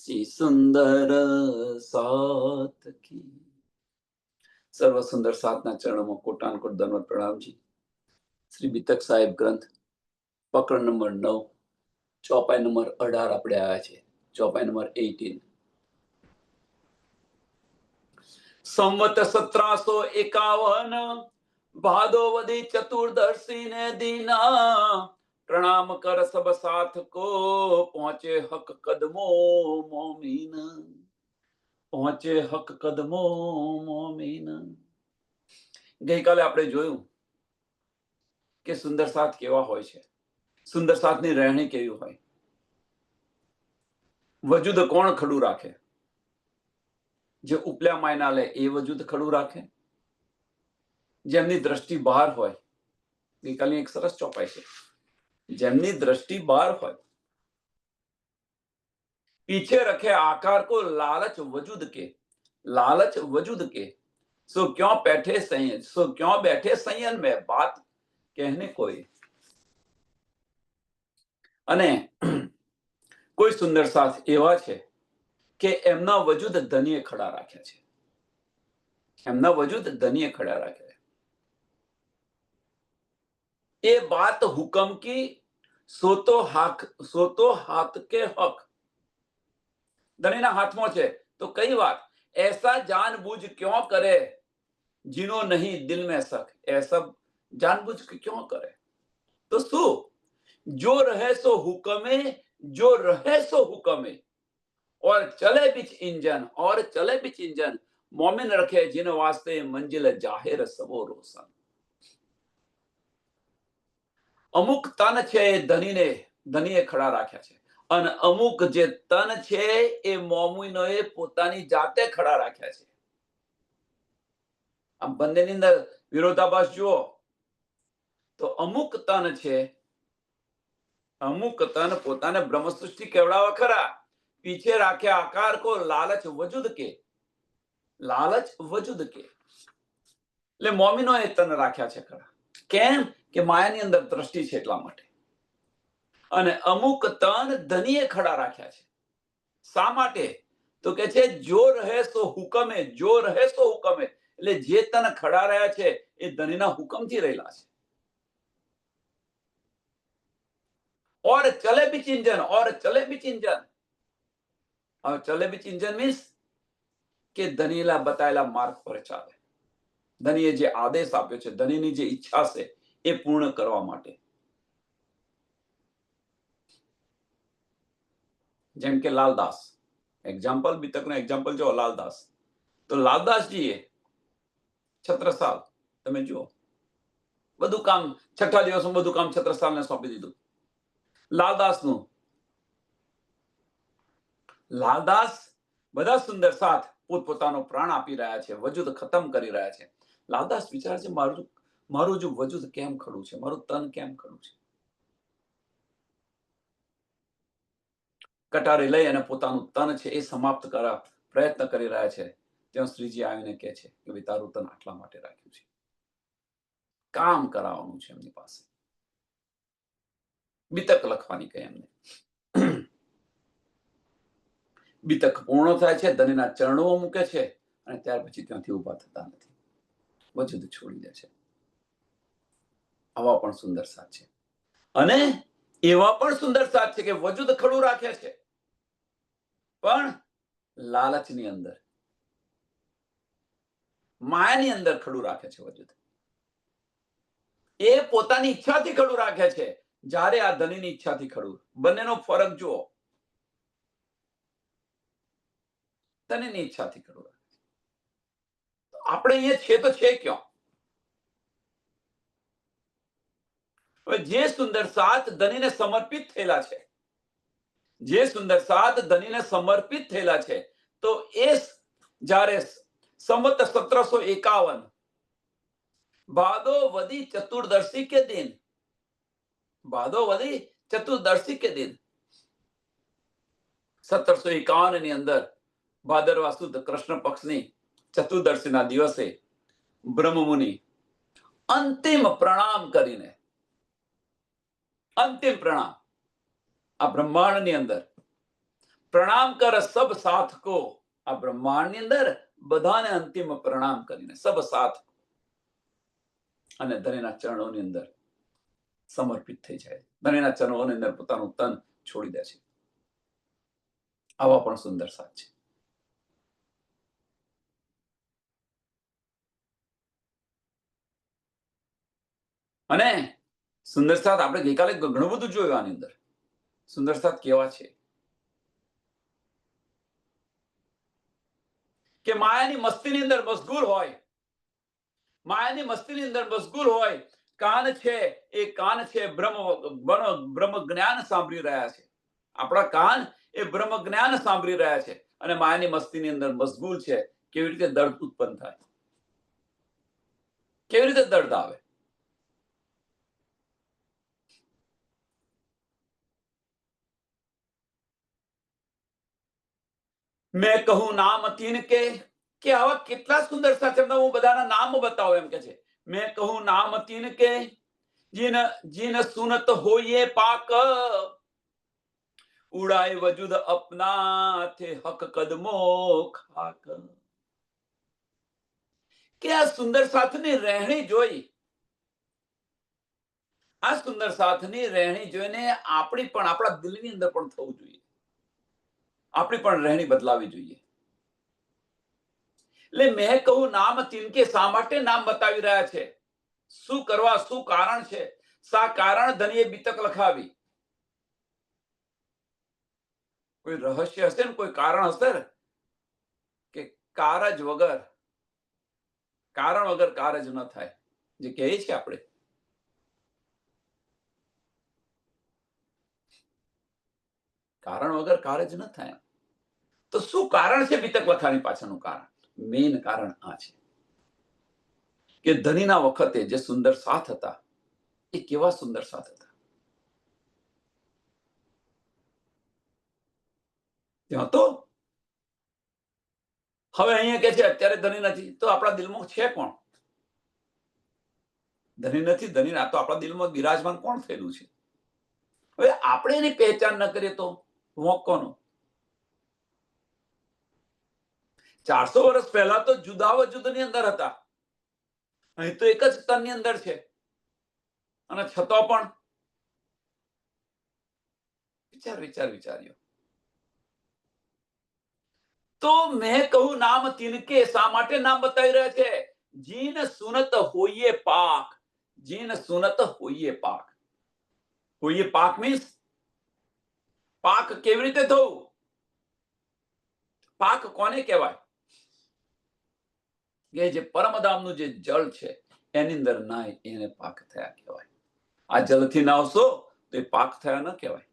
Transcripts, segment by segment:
सी सुंदर साथ की। सर्व सुंदर साथना चरणों में कोटानकोट दंडवत प्रणाम जी। श्री बीतक साहेब ग्रंथ पकड़ नंबर 9 चौपाई नंबर 18 આપણે આવ્યા છે। ચોપાઈ નંબર 18 સંવત 1751 ભાદોવદી ચતુર્દશી ને દીના प्रणाम कर सब साथ को पहुंचे हक कदमों मोमीन पहुंचे हक कदमों मोमीन। ગઈકાલે આપણે જોયું કે સુંદર સાથ કેવા હોય છે, સુંદર સાથની રહેણી કેવી હોય, વજૂદ કોણ ખડું રાખે, જે ઉપલા માયના લે એ વજૂદ ખડું રાખે, જેમની દ્રષ્ટિ બહાર હોય। ગઈકાલની એક સરસ ચોપાઈ છે, જેમની દ્રષ્ટિ બહાર હોય, पीछे रखे आकार को लालच वजूद के सो क्यों बैठे संयन में बात कहने कोई। અને કોઈ સુંદર સાથ એવા છે કે એમના વજૂદ ધનીએ ખડા રાખ્યા છે, એમના વજૂદ ધનીએ ખડા રાખ્યા છે। એ बात हुक्म की सो तो हाथ के हक। धनीना हाथમાં છે તો કઈ વાત, ऐसा जानबूझ क्यों करे जिनो नहीं दिल में शक। ऐसा जानबूझ के क्यों करे तो શું, जो रहे सो हुक्मे, जो रहे सो हुक्मे और चले बीच इंजन मोमिन रखे जिन वास्ते मंजिल जाहिर सबो रोशन। અમુક તન છે એ ધનીએ ખડા રાખ્યા છે, અને અમુક જે તન છે એ મોમીનોએ પોતાની જાતે ખડા રાખ્યા છે। આ બંનેની અંદર વિરોધાભાસ જુઓ તો અમુક તન છે, અમુક તન પોતાને બ્રહ્મ સૃષ્ટિ કેવડાવવા ખરા, પીછે રાખ્યા આકાર કો લાલચ વજૂદ કે એટલે મોમીનોએ તન રાખ્યા છે ખરા, કેમ કે માયાની અંદર દ્રષ્ટિ છે એટલા માટે। અને અમુક તન ધનીએ ખડા રાખ્યા છે, શા માટે તો કે છે જો રહે સો હુકમે, એટલે જે તન ખડા રહ્યા છે એ ધનીના હુકમથી રહેલા છે। और चले बीच इंजन और चले बीच इंजन मीन्स કે ધનીલા બતાયેલા માર્ગ પર ચાલે, ધનીએ જે આદેશ આપ્યો છે, ધનીની જે ઈચ્છા છે એ પૂર્ણ કરવા માટે। જેમ કે લાલદાસ એક્ઝામ્પલ, બીતકનું એક્ઝામ્પલ જો લાલદાસ, તો લાલદાસજીએ છત્રસાલ તમે જુઓ, બધું કામ છઠ્ઠા દિવસમાં બધું કામ છત્રસાલને સોંપી દીધું। લાલદાસ બધા સુંદર સાથ પોતપોતાનો પ્રાણ આપી રહ્યા છે, વજૂદ ખતમ કરી રહ્યા છે। લાલદાસ વિચારે છે મારું જો વજૂદ કેમ ખડું છે, મારું તન કેમ ખડું છે। કટારી લઈ અને પોતાનું તન છે એ સમાપ્ત કરવા પ્રયત્ન કરી રહ્યા છે, ત્યાં શ્રીજી આવીને કહે છે કે ભાઈ તારું તન આટલા માટે રાખ્યું છે, કામ કરાવવાનું છે એમની પાસે। બીતક લખવાની કહે એમને। બીતક પૂર્ણ થાય છે, ધનીના ચરણોમાં મૂકે છે, અને ત્યાર પછી ત્યાંથી ઊભા થતા નથી, વજૂદ છોડી દે છે। આવા પણ સુંદર સાથ છે, અને એવા પણ સુંદર સાથ છે કે વજૂદ ખડું રાખે છે, પણ લાલચની અંદર, માયાની અંદર ખડું રાખે છે વજૂદ। એ પોતાની ઈચ્છાથી ખડું રાખે છે, જ્યારે આ ધનીની ઈચ્છાથી ખડું। બંનેનો ફરક જુઓ, ધનીની ઈચ્છાથી ખડું રાખે છે। આપણે અહીંયા છે તો છે ક્યાં? હવે જે સુંદર સાથ ધનીને સમર્પિત થયેલા છે, જે સુંદર સાથ ધનીને સમર્પિત થયેલા છે, તો એ જ્યારે સંવત 1751 भादोवदी चतुर्दशी के दिन, भादोवदी चतुर्दशी के दिन 1751 ની અંદર ભાદરવા સુદ કૃષ્ણ પક્ષની ચતુર્દશીના દિવસે બ્રહ્મમુનિ અંતિમ પ્રણામ કરીને, અંતિમ પ્રણામ આ બ્રહ્માંડની અંદર પ્રણામ કર સબ સાથ કો. આ બ્રહ્માંડની અંદર બધાને અંતિમ પ્રણામ કરીને સબ સાથ અને ધણીના ચરણોની અંદર સમર્પિત થઈ જાય, ધણીના ચરણોની અંદર પોતાનું તન છોડી દે છે. આવા પણ સુંદર સાથ છે. અને સુંદર સાથ આપણે ગઈકાલે ઘણું બધું જોયું. આની અંદર સુંદર સાથ કેવા છે કે માયાની મસ્તીની અંદર મશગુલ હોય, માયાની મસ્તીની અંદર મશગુલ હોય. કાન છે એ કાન છે બ્રહ્મ જ્ઞાન સાંભળી રહ્યા છે. આપણા કાન એ બ્રહ્મ જ્ઞાન સાંભળી રહ્યા છે અને માયાની મસ્તીની અંદર મશગુલ છે. કેવી રીતે દર્દ ઉત્પન્ન થાય, કેવી રીતે દર્દ આવે. મેં કહું નામ તીન કે આવા કેટલા સુંદર સાથ. હું બધાના નામ બતાવું એમ કે છે. મેં કહું નામ તીન કે જીન જીન સુનત હોઈએ પાક, ઉડાય વજુદ અપના થે હક કદમો ખાક. કે આ સુંદર સાથની રહેણી જોઈ, આ સુંદર સાથની રહેણી જોઈને આપણી પણ આપણા દિલની અંદર પણ થવું જોઈએ, આપણી પણ રહેણી બદલાવી જોઈએ. એટલે મેં કહું નામ તિનકે શા માટે નામ બતાવી રહ્યા છે, શું કરવા, શું કારણ છે. સા કારણ ધનીએ બીતક લખાવી. કોઈ રહસ્ય હશે ને, કોઈ કારણ હશે કે કારજ વગર, કારણ વગર કારજ ન થાય, જે કહે છે આપણે. કારણ વગર કારજ ન થાય. તો શું કારણ છે બીતક લખાણી પાછળનું કારણ? મેઇન કારણ આ છે કે ધનીના વખતે જે સુંદર સાથ હતા એ કેવા સુંદર સાથ હતા. ત્યાં તો હવે અહીંયા કે છે અત્યારે ધની નથી, તો આપણા દિલમાં છે કોણ? ધની નથી, ધની ના તો આપણા દિલમાં બિરાજમાન કોણ થયેલું છે? હવે આપણે એની પહેચાન ન કરીએ તો વોક કોનો? 400 વર્ષ પહેલા તો જુદા વજુદની અંદર હતા, અહીં તો એક જ તનની અંદર છે. અને છતાં પણ વિચાર્યો તો મેં કહું નામ તિનકે શા માટે નામ બતાવી રહ્યા છે? જીન સુનત હોઈએ પાક. જીન સુનત હોઈએ પાક. હોઈએ પાક મીન્સ પાક કેવી રીતે થવું? પાક કોને કહેવાય? કે જે પરમધામનું જે જળ છે એની અંદર નાય એને પાક થયા કહેવાય. આ જલથી નાવશો તો એ પાક થયા ન કહેવાય.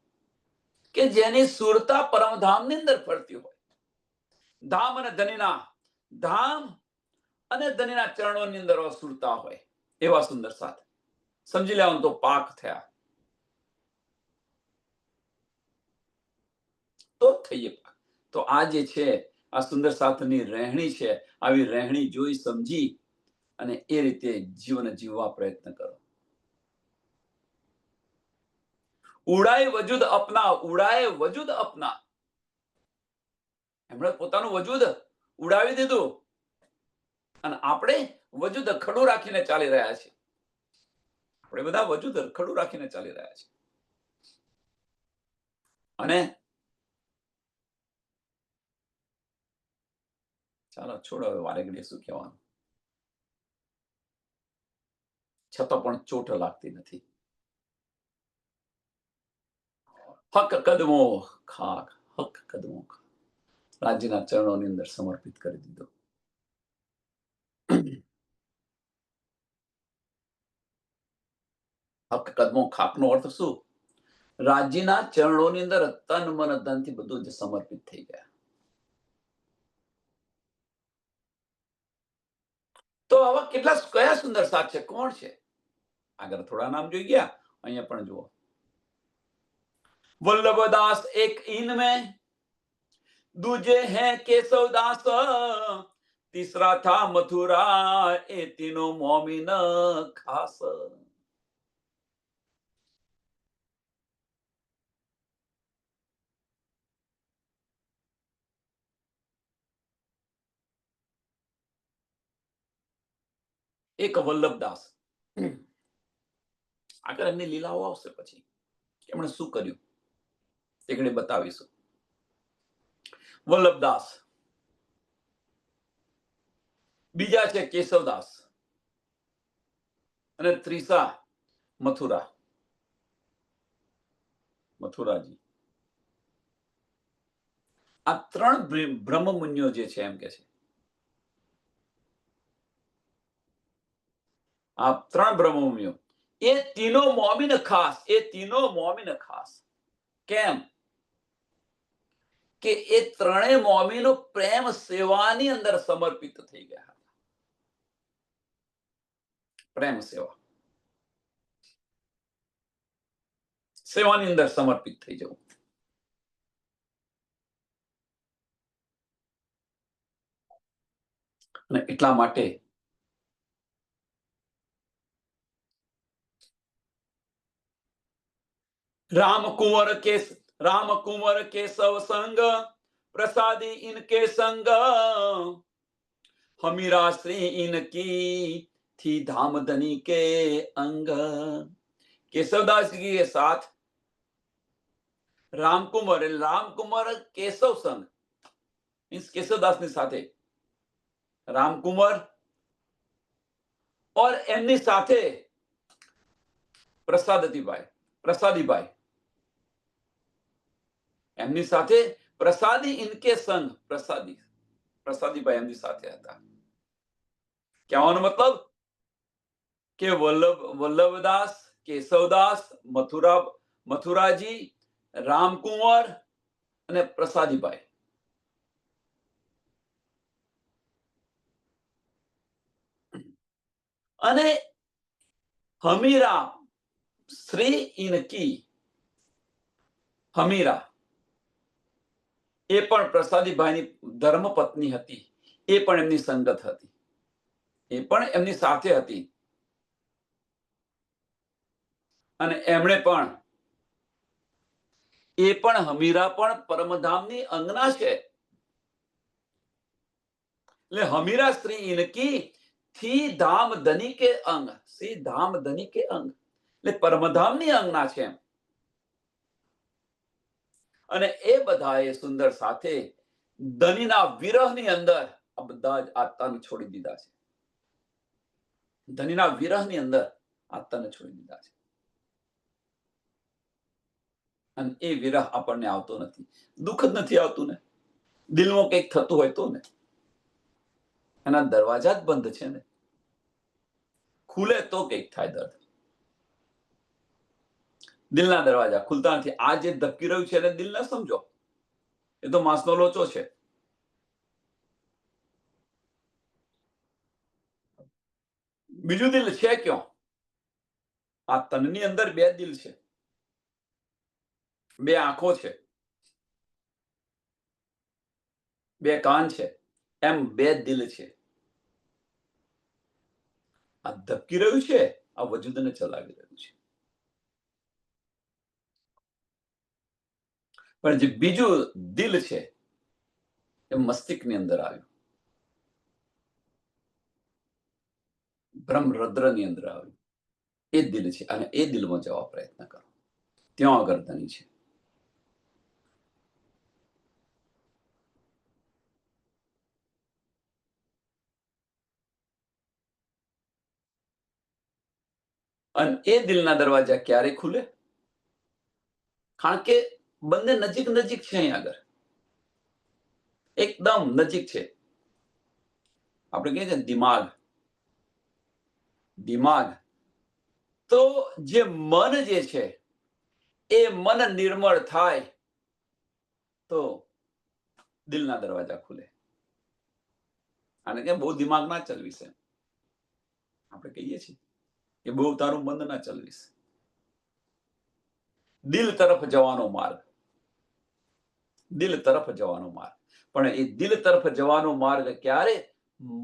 કે જેની સુરતા પરમધામની અંદર ફરતી હોય. ધામ અને ધનીના ધામ અને ધનીના ચરણોની અંદર સુરતા હોય એવા સુંદર સાથ સમજી લેવાનું તો પાક થયા. તો થઈએ પાક. તો આ જે છે આ સુંદર સાથની રહેણી છે. આવી રહેણી જોઈ સમજી અને એ રીતે જીવન જીવવા પ્રયત્ન કરો. ઉડાય વજુદ અપના. ઉડાય વજુદ અપના. એમણે પોતાનું વજુદ ઉડાવી દીધું અને આપણે વજુદ ખડું રાખીને ચાલી રહ્યા છીએ. આપણે બધા વજુદ ખડું રાખીને ચાલી રહ્યા છીએ. અને ચાલો છોડો, હવે વારે ઘડીએ શું કહેવાનું. છતાં પણ ચોટ લાગતી નથી. હક કદમો ખાક. હક કદમો ખાક. રાજ્યના ચરણોની અંદર સમર્પિત કરી દીધો. હક કદમો ખાકનો અર્થ શું? રાજ્યના ચરણોની અંદર તન મન ધનથી બધું જ સમર્પિત થઈ ગયા. તો આવા કેટલા કયા સુંદર સાથ છે? કોણ છે? આગળ થોડા નામ જોઈ ગયા, અહીંયા પણ જુઓ. वल्लभदास एक इनमें, दूजे हैं केशवदास, तीसरा था मथुरा, ये तीनों मोमिन खास. એક વલ્લભદાસ. આગળ એમની લીલાઓ આવશે પછી એમણે શું કર્યું તે ઘડી બતાવીશું. વલ્લભદાસ, બીજા છે કેશવદાસ અને ત્રીસા મથુરાજી. આ ત્રણ બ્રહ્મમુનિઓ જે છે એમ કે છે, આ ત્રણ બ્રહ્મમુનિઓ એ તીનો મોમીન ખાસ. કેમ કે એ ત્રણેય મોમીનો પ્રેમ સેવાની અંદર સમર્પિત થઈ ગયા હતા. પ્રેમ સેવાની અંદર સમર્પિત થઈ જવું. અને એટલા માટે राम कुंवर केशव संग प्रसादी इनके संग हमीरा श्री इनकी थी धामधनी के अंग. केशवदास जी के साथ रामकुंवर केशव संग मीन्स केशवदास ने साथे रामकुंवर और एमनी साथे प्रसादीबाई એમની સાથે પ્રસાદી ઇનકે સંગ પ્રસાદીબાઈ એમની સાથે હતા. કહેવાનો મતલબ કે વલ્લભદાસ, કેશવદાસ, મથુરાજી, રામકુંવર અને પ્રસાદીબાઈ. અને હમીરા શ્રી ઇનકી, હમીરા એ પણ પ્રસાદીબાઈની ધર્મપત્ની હતી. એ પણ એમની સંગત હતી, એ પણ એમની સાથે હતી. અને એમણે પણ હમીરા પણ પરમધામની અંગના છે. એટલે હમીરા શ્રી ઇનકી થી ધામધની કે અંગ, શ્રી ધામધની કે અંગ એટલે પરમધામની અંગના છે. અને એ બધાએ સુંદર સાથે ધનીના વિરહની અંદર આ બધા જ આત્માને છોડી દીધા છે. ધનીના વિરહની અંદર આત્માને છોડી દીધા છે. અને એ વિરહ આપણને આવતો નથી, દુઃખ જ નથી આવતું ને. દિલમાં કંઈક થતું હોય તો ને, એના દરવાજા જ બંધ છે ને. ખુલે તો કંઈક થાય દર્દ. દિલના દરવાજા ખુલતા નથી. આ જે ધબકી રહ્યું છે એને દિલ ન સમજો, એ તો માંસનો લોચો છે. બીજું દિલ છે ક્યાં? આ તનની અંદર બે દિલ છે, બે આંખો છે, બે કાન છે, એમ બે દિલ છે. આ ધબકી રહ્યું છે, આ વજૂદને ચલાવી રહ્યું છે. પણ જે બીજું દિલ છે એ મસ્તિષ્કની અંદર આવ્યું, બ્રહ્મરદ્રની અંદર આવ્યું. એ દિલ છે અને એ દિલમાં જવા પ્રયત્ન કરો, ત્યાં આગળ ધની છે. અને એ દિલના દરવાજા ક્યારે ખુલે? કારણ કે બંને નજીક છે. અહીં આગળ એકદમ નજીક છે. આપણે કહીએ છીએ દિમાગ. તો જે મન જે છે એ મન નિર્મળ થાય તો દિલના દરવાજા ખુલે. આને કે બહુ દિમાગ ના ચલવીશ, આપણે કહીએ છીએ કે બહુ તારું મન ના ચલવીશ. દિલ તરફ જવાનો માર્ગ, પણ એ દિલ તરફ જવાનો માર્ગ ક્યારે?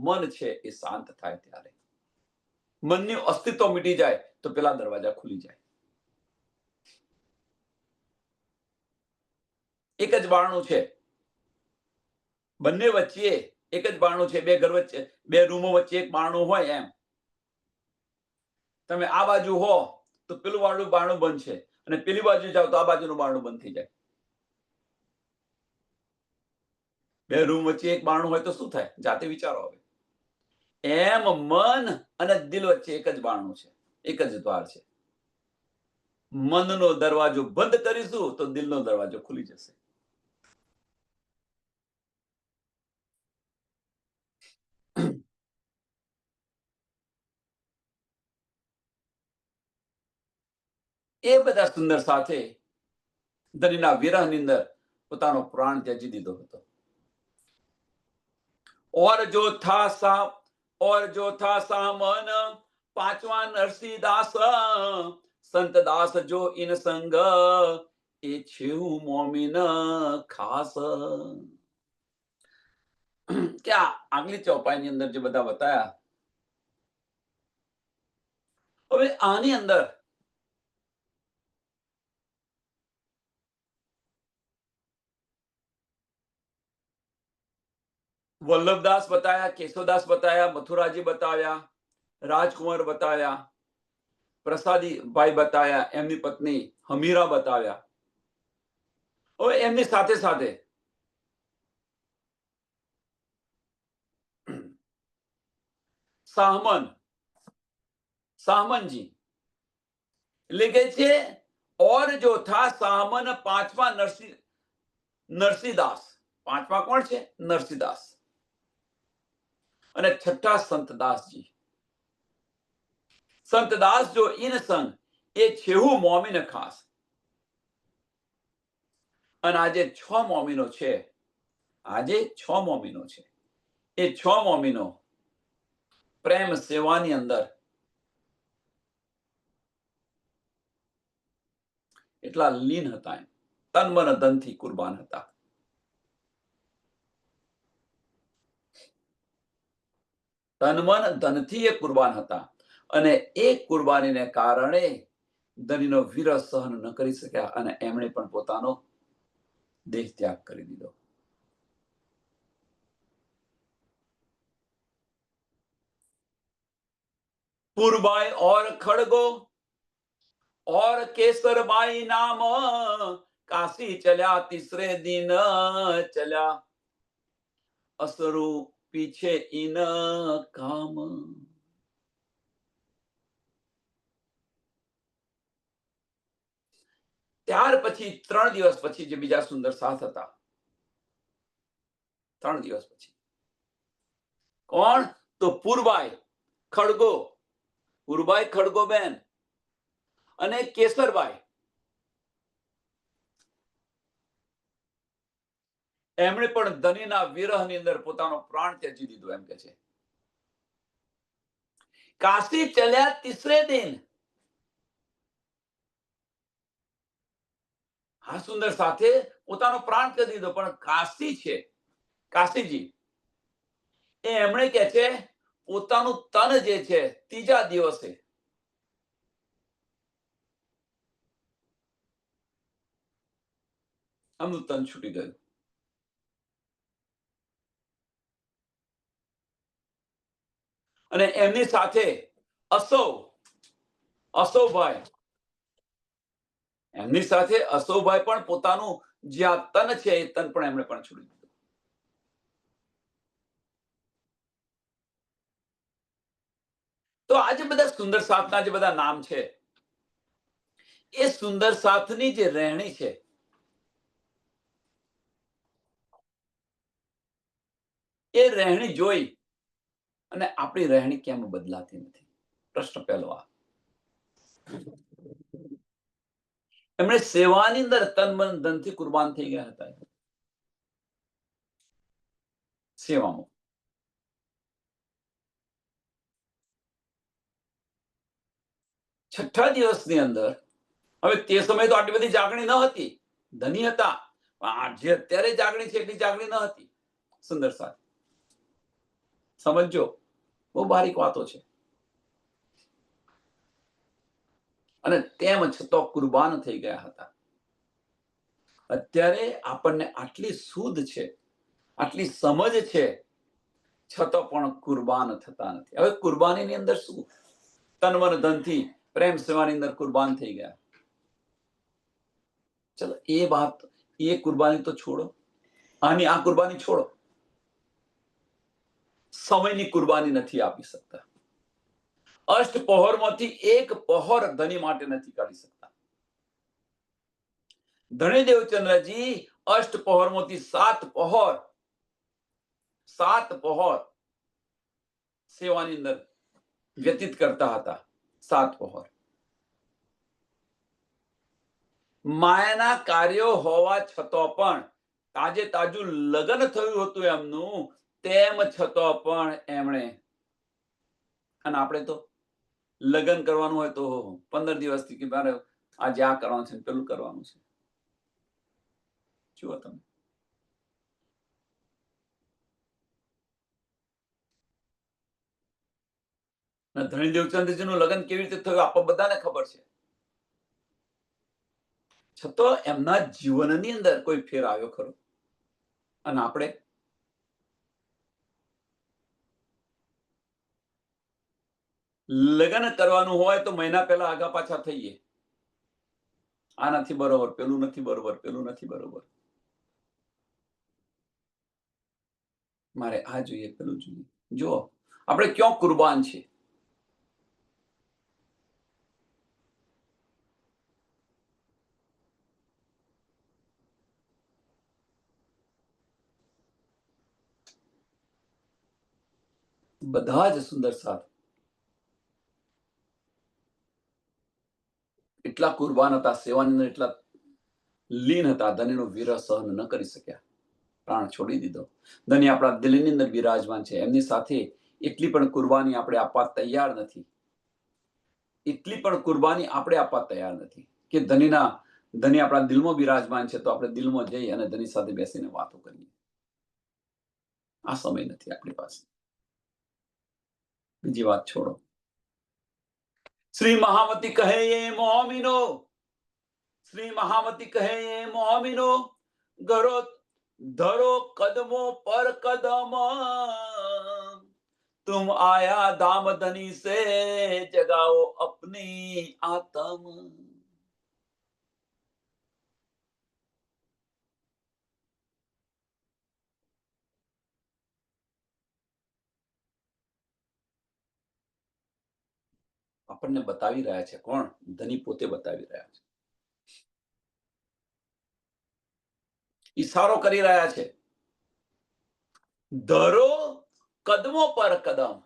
મન છે એ શાંત થાય ત્યારે. મનનું અસ્તિત્વ મીટી જાય તો પેલા દરવાજા ખુલી જાય. એક જ બારણું છે, બંને વચ્ચે એક જ બારણું છે. બે ઘર વચ્ચે, બે રૂમો વચ્ચે એક બારણું હોય એમ. તમે આ બાજુ હો તો પેલું વાળું બારણું બંધ છે, અને પેલી બાજુ જાઓ તો આ બાજુનું બારણું બંધ થઈ જાય. બે રૂમ વચ્ચે એક બારણું હોય તો શું થાય? જાતે વિચારો. હવે એમ મન અને દિલ વચ્ચે એક જ બારણું છે, એક જ દ્વાર છે. મનનો દરવાજો બંધ કરીશું તો દિલનો દરવાજો ખુલી જશે. એ બધા સુંદર સાથે ધણીના વિરહની અંદર પોતાનો પ્રાણ ત્યજી દીધો હતો. और जो था सामन पांचवा नरसिंहदास संत दास जो इन संग એ છેવું મોમીન ખાસ. કે આગલી ચોપાઈની અંદર જે બધા બતાયા, હવે આની અંદર વલ્લભદાસ બતાયા, કેશવદાસ બતાયા, મથુરાજી બતાવ્યા, રાજકુમાર બતાવ્યા, પ્રસાદી ભાઈ બતાવ્યા, એમની પત્ની હમીરા બતાવ્યા. હવે એમની સાથે સાથે સામનજી એટલે કે છે ઓર જો થા સામન પાંચમા નરસિંહદાસ. પાંચમા કોણ છે? નરસિંહદાસ. અને છઠ્ઠા સંતદાસજી. સંતદાસ જો ઇન સંગ એ છેહું મોમીન ખાસ. અને આજે 6 મોમીનો છે. આજે 6 મોમીનો છે. એ 6 મોમીનો પ્રેમ સેવાની અંદર એટલા લીન હતા, એમ તન મન ધનથી કુરબાન હતા. તન મન ધનથી એ કુરબાન હતા. અને એ કુરબાનીને કારણે ધણીનો વિરહ સહન ન કરી શક્યા અને એમણે પણ પોતાનો દેહ ત્યાગ કરી દીધો. पुरबाई और खड़गो और केसरबाई नाम काशी चल्या तीसरे दिन चल्या असरु पीछे इन काम. ત્યાર પછી 3 દિવસ પછી જે બીજા સુંદર સાથ હતા, 3 દિવસ પછી કોણ? તો પુરબાઈ ખડગોબેન અને કેસરબાઈ. એમણે પણ ધણીના વિરહની અંદર પોતાનો પ્રાણ ત્યજી દીધો. એમ કે છે કાશી ચલ્યા તીસરે દિન. આ સુંદર સાથે પોતાનો પ્રાણ ત્યજી દીધો, પણ કાશી છે, કાશીજી એમણે કે છે પોતાનું તન જે છે ત્રીજા દિવસે એમનું તન છૂટી ગયું. અને એમની સાથે અસોભાઈ પણ પોતાનું જ્યાં તન છે એ તન પણ એમણે પણ છોડી દીધું. તો આજે બધા સુંદર સાથના જે બધા નામ છે, એ સુંદર સાથની જે રહેણી છે, એ રહેણી જોઈ અને આપણી રહેણી કેમ બદલાતી નથી? પ્રશ્ન પહેલો આ. એમણે સેવાની અંદર તન મન ધનથી કુરબાન થઈ ગયા હતા. સેવામાં 6 દિવસની અંદર, હવે તે સમયે તો આટલી બધી જાગણી ન હતી, ધની હતા, જે અત્યારે જાગણી છે એટલી જાગણી ન હતી. સુંદર સાથ સમજો, બહુ બારીક વાતો છે. અને તેમ છતાં કુરબાન થઈ ગયા હતા. અત્યારે આપણને આટલી શુદ્ધ છે, આટલી સમજ છે, છતાં પણ કુરબાન થતા નથી. હવે કુરબાનીની અંદર શું? તન મન ધનથી પ્રેમ સેવાની અંદર કુરબાન થઈ ગયા. ચલો એ વાત, એ કુરબાની તો છોડો, આની આ કુરબાની છોડો. સમયની કુરબાની નથી આપી શકતા. અષ્ટ પહોરમાંથી એક પહોર ધણી માટે નથી કાઢી શકતા. ધણી દેવચંદ્રજી અષ્ટ પહોરમાંથી 7 પહોર સેવાની અંદર વ્યતીત કરતા હતા. 7 પહોર માયાના કાર્યો હોવા છતાં પણ, તાજે તાજું લગ્ન થયું હતું એમનું, તેમ છતાં પણ એમણે, અને આપણે તો લગ્ન કરવાનું હોય તો 15 દિવસથી કે મારે આજે આ કરવાનું છે, પેલું કરવાનું છે. જુઓ તમે, ધણી દેવચંદ્રજીનું લગ્ન કેવી રીતે થયું આપણે બધાને ખબર છે. છતાં એમના જીવનની અંદર કોઈ ફેર આવ્યો ખરો? અને આપણે લગ્ન કરવાનું હોય તો મહિના પહેલા આગા પાછા થઈએ. આ નથી બરોબર, પેલું નથી બરોબર, પેલું નથી બરોબર, મારે આ જોઈએ, પેલું જોઈએ. જો આપણે ક્યાં કુરબાન છે. બધા જ સુંદર સાથ એટલા કુરબાન હતા, સેવાની અંદર એટલા લીન હતા, ધણીનો વિરહ સહન ન કરી શક્યા, પ્રાણ છોડી દીધો. ધણી આપણા દિલની અંદર બિરાજમાન છે, એમની સાથે એટલી પણ કુરબાની આપણે આપવા તૈયાર નથી. એટલી પણ કુરબાની આપણે આપવા તૈયાર નથી કે ધણી આપણા દિલમાં બિરાજમાન છે તો આપણે દિલમાં જઈ અને ધણી સાથે બેસીને વાતો કરીએ. આ સમય નથી આપણી પાસે. બીજી વાત છોડો. શ્રી મહામતી કહે એ મોમીનો, શ્રી મહામતી કહે એ મોમીનો, ઘરો ધરો કદમો પર કદમ, तुम आया दाम धनी से जगाओ अपनी आत्म. આપણને બતાવી રહ્યા છે કોણ? ધની પોતે બતાવી રહ્યા છે, ઈશારો કરી રહ્યા છે. ધરો કદમો પર કદમ.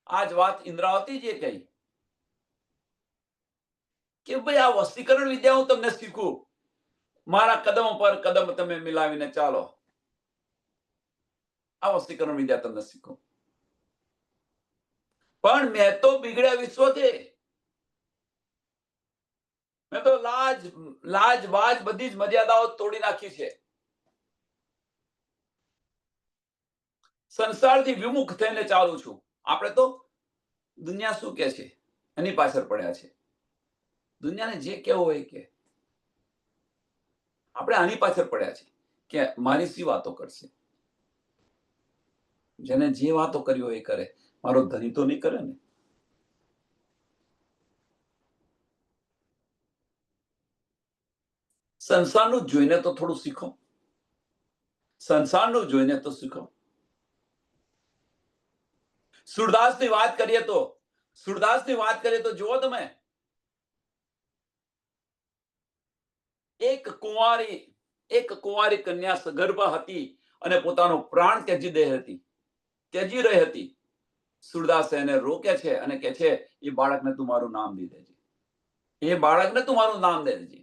આજ વાત ઇન્દ્રાવતીજીએ કહી કે ભાઈ આ વસીકરણ વિદ્યા હું તમને શીખું, મારા કદમ પર કદમ તમે મિલાવીને ચાલો. આ વસીકરણ વિદ્યા તમને શીખું. પણ મેં તો બિગડ્યા વિશ્વથી. મેં તો લાજ બાજ બધી જ મર્યાદાઓ તોડી નાખી છે. સંસારથી વિમુખ થઈને ચાલું છું. આપણે તો દુનિયા શું કે છે એની પાછળ પડ્યા છે. દુનિયાને જે કેવું હોય કે, આપણે આની પાછળ પડ્યા છે કે મારી સી વાતો કરશે. જેને જે વાતો કરી હોય એ કરે, મારો ધણી તો નહીં કરે ને. સંસારનું જોઈને તો થોડું શીખો. સંસારનું જોઈને તો શીખો. સુરદાસની વાત કરીએ તો જુઓ તમે, એક કુંવારી કન્યા સગર્ભ હતી અને પોતાનો પ્રાણ ત્યજી રહી હતી. સુરદાસ એને રોકે છે અને કહે છે એ બાળકને તું મારું નામ દઈ દેજે, એ બાળકને તું મારું નામ દઈ દેજે.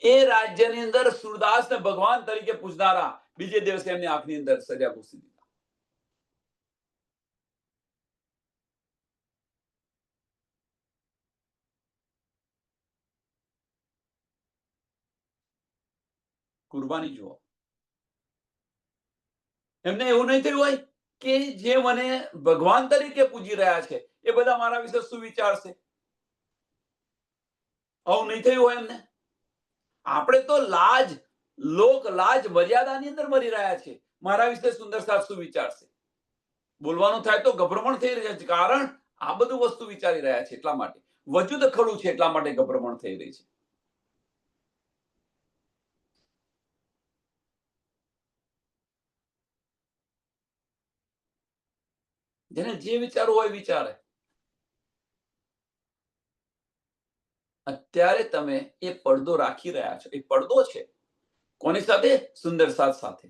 એ રાજ્યની અંદર સુરદાસને ભગવાન તરીકે પૂજનારા બીજે દિવસે એમની આંખની અંદર સજા ઘૂસી દીધા. કુરબાની જુઓ. એમને એવું નહીં થયું હોય કે જે મને ભગવાન તરીકે પૂજી રહ્યા છે એ બધા મારા વિશે શું વિચારશે? આવું નહીં થયું હોય એમને. આપણે તો લોક લાજ મર્યાદાની અંદર મરી રહ્યા છે. મારા વિશે સુંદર સાથ શું વિચારશે? બોલવાનું થાય તો ગભરામણ થઈ રહી છે, કારણ આ બધું વસ્તુ વિચારી રહ્યા છે એટલા માટે. વજૂદ ખડું છે એટલા માટે ગભરામણ થઈ રહી છે. જેને જે વિચારવું હોય વિચારે. અત્યારે તમે એ પડદો રાખી રહ્યા છો, એ પડદો છે કોની સાથે? સુંદર સાથ સાથે.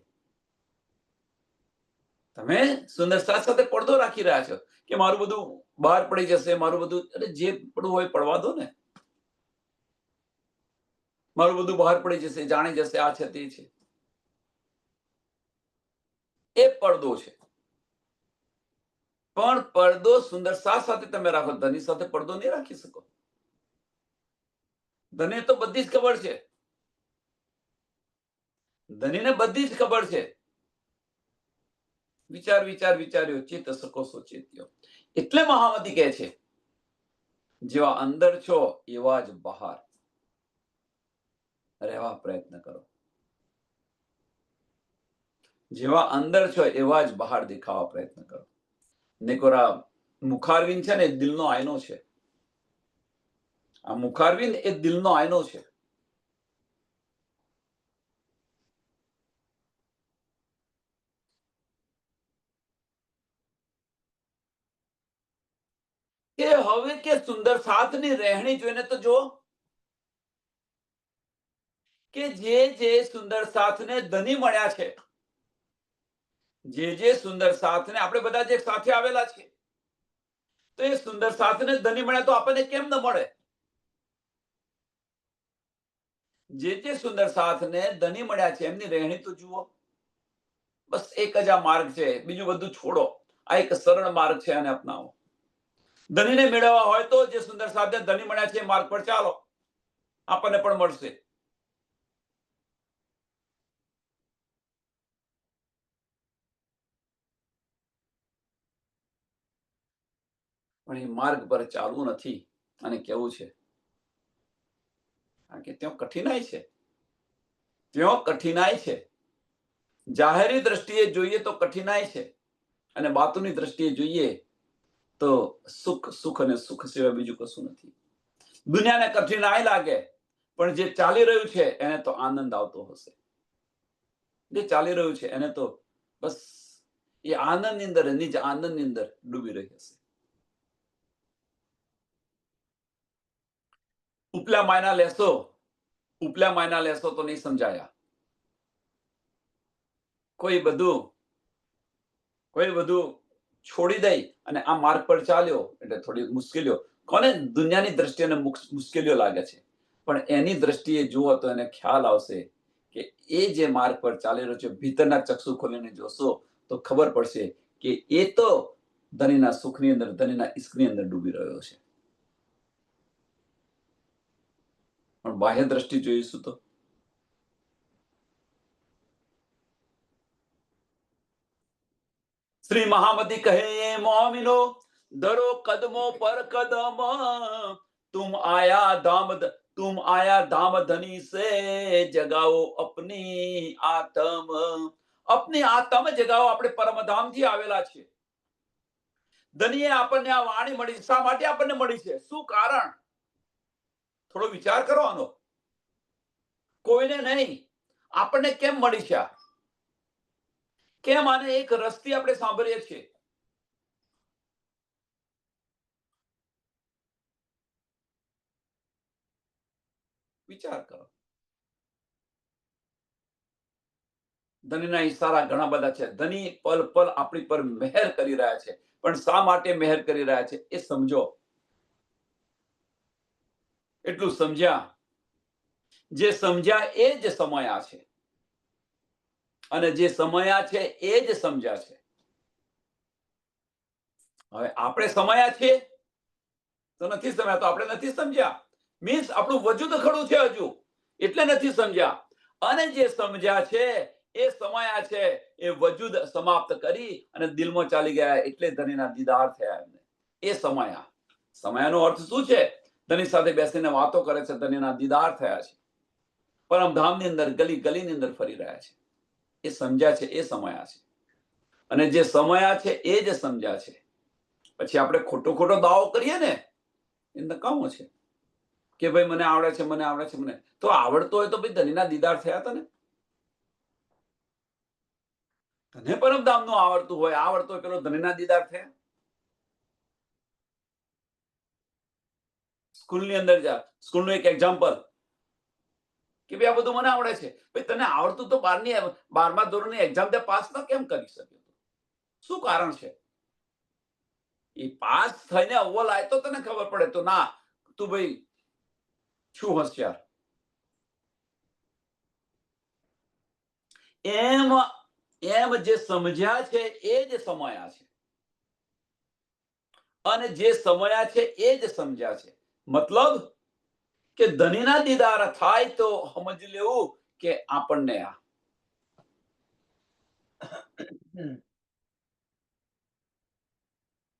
તમે સુંદર સાથ સાથે પડદો રાખી રહ્યા છો કે મારું બધું બહાર પડી જશે, મારું બધું, અરે જે પડવું હોય પડવા દો ને. મારું બધું બહાર પડી જશે, જાણી જશે, આ છે તે છે. એ પડદો છે. પણ પડદો સુંદર સાથ સાથે તમે રાખો, ધની સાથે પડદો નહીં રાખી શકો. ધને તો બધી જ ખબર છે. ધનીને બધી જ ખબર છે. વિચાર વિચાર વિચાર્યો, ચિત્ત સકો ચેત્યો. એટલે મહામતી કહે છે, જેવા અંદર છો એવા જ બહાર રહેવા પ્રયત્ન કરો. જેવા અંદર છો એવા જ બહાર દેખાવા પ્રયત્ન કરો. નિકોરા મુખારવિંદ છે ને, દિલનો આયનો છે. આ મુખારવિંદ એ દિલનો આયનો છે. કે હવે કે સુંદર સાથની રહેણી જોઈને તો જો કે જે સુંદર સાથને ધની મળ્યા છે, જે સુંદર સાથને આપણે બધા જે સાથે આવેલા છે, તો એ સુંદર સાથને ધની મળ્યા તો આપણને કેમ ન મળે? જે સુંદર સાથને ધની મળ્યા છે એમની રહેણી તો જુઓ. બસ એક જ આ માર્ગ છે, બીજું બધું છોડો. આ એક સરળ માર્ગ છે, અને અપનાવો. ધનીને મેળવવા હોય તો જે સુંદર સાથે ધની મળ્યા છે માર્ગ પર ચાલો, આપણને પણ મળશે. પણ એ માર્ગ પર ચાલવું નથી અને કેવું છે, કારણ કે ત્યાં કઠિનાઈ છે. ત્યાં કઠિનાઈ છે. જાહેરી દ્રષ્ટિએ જોઈએ તો કઠિનાઈ છે, અને બાતુની દ્રષ્ટિએ જોઈએ તો સુખ, સુખ અને સુખ સિવાય બીજું કશું નથી. દુનિયાને કઠિનાઈ લાગે, પણ જે ચાલી રહ્યું છે એને તો આનંદ આવતો હશે. જે ચાલી રહ્યું છે એને તો બસ એ આનંદની અંદર, નિજ આનંદની અંદર ડૂબી રહી હશે. ઉપલા માયના લેશો તો નહીં સમજાયા. કોઈ બધું છોડી દઈ અને આ માર્ગ પર ચાલ્યો એટલે થોડી મુશ્કેલીઓ, કોને દુનિયાની દ્રષ્ટિએ મુશ્કેલીઓ લાગે છે, પણ એની દ્રષ્ટિએ જુઓ તો એને ખ્યાલ આવશે કે એ જે માર્ગ પર ચાલી રહ્યો છે, ભીતરના ચક્ષુ ખોલીને જોશો તો ખબર પડશે કે એ તો ધનીના સુખની અંદર, ધનીના ઈશ્કની અંદર ડૂબી રહ્યો છે. પણ બાહ્ય દ્રષ્ટિ જોઈશું તો શ્રી મહામતી કહે, મોમિનો ધરો કદમો પર કદમ, तुम आया धाम धनी से जगाओ अपनी आत्म જગાવો. આપણે પરમધામથી આવેલા છીએ. ધનીએ આપણને આ વાણી મળી. શા માટે આપણને મળી છે? શું કારણ? થોડો વિચાર કરો આનો. કોઈને નહીં, આપણને કેમ મળી છે? કેમ આને એક રસથી આપણે સાંભળીએ છીએ? વિચાર કરો. ધનીના ઈશારા ઘણા બધા છે. ધની પલ પલ આપણી પર મહેર કરી રહ્યા છે, પણ શા માટે મહેર કરી રહ્યા છે એ સમજો. એટલું સમજ્યા. જે સમજ્યા એ જ સમયા છે, અને જે સમયા છે એ જ સમજ્યા છે. હવે આપણે સમયા છીએ તો નથી સમજ્યા, તો આપણે નથી સમજ્યા. મીન્સ આપણું વજૂદ ખડું છે હજુ, એટલે નથી સમજ્યા. અને જે સમજ્યા છે એ સમયા છે, એ વજૂદ સમાપ્ત કરી અને દિલમાં ચાલી ગયા, એટલે ધનીના દીદાર થયા એમને. એ સમયા. સમયાનો અર્થ શું છે? ધની સાથે બેસીને વાતો કરે છે, ધનીના દીદાર થયા છે. પરમધામની અંદર ગલી ગલીની અંદર ફરી રહ્યા છે. એ સમજ્યા છે, એ સમયા છે. અને જે સમયા છે એ જ સમજ્યા છે. પછી આપણે ખોટો ખોટો દાવો કરીએ ને એ નકામો છે કે ભાઈ મને આવડે છે, મને આવડે છે, મને તો આવડતો હોય તો ભાઈ ધણીના દીદાર થયા હતા ને. તને પરમધામ નું આવડતું હોય પેલો ધણીના દીદાર થયા. સ્કૂલની અંદર જા, સ્કૂલનું એક એક્ઝામ્પલ કે ભાઈ આ બધું મને આવડે છે. ભાઈ તને આવડતું તો 12મા ધોરણની એક્ઝામ તે પાસ ન કેમ કરી શક્યો? શું કારણ છે? એ પાસ થઈને અવ્વલ આવે તો તને ખબર પડે તો ના તું ભાઈ છું હોશિયાર. એમ એમ જે સમજ્યા છે એ જ સમયા છે, અને જે સમયા છે એ જ સમજ્યા છે. મતલબ કે ધણીના દીદાર થાય તો સમજી લેવું કે આપણને આ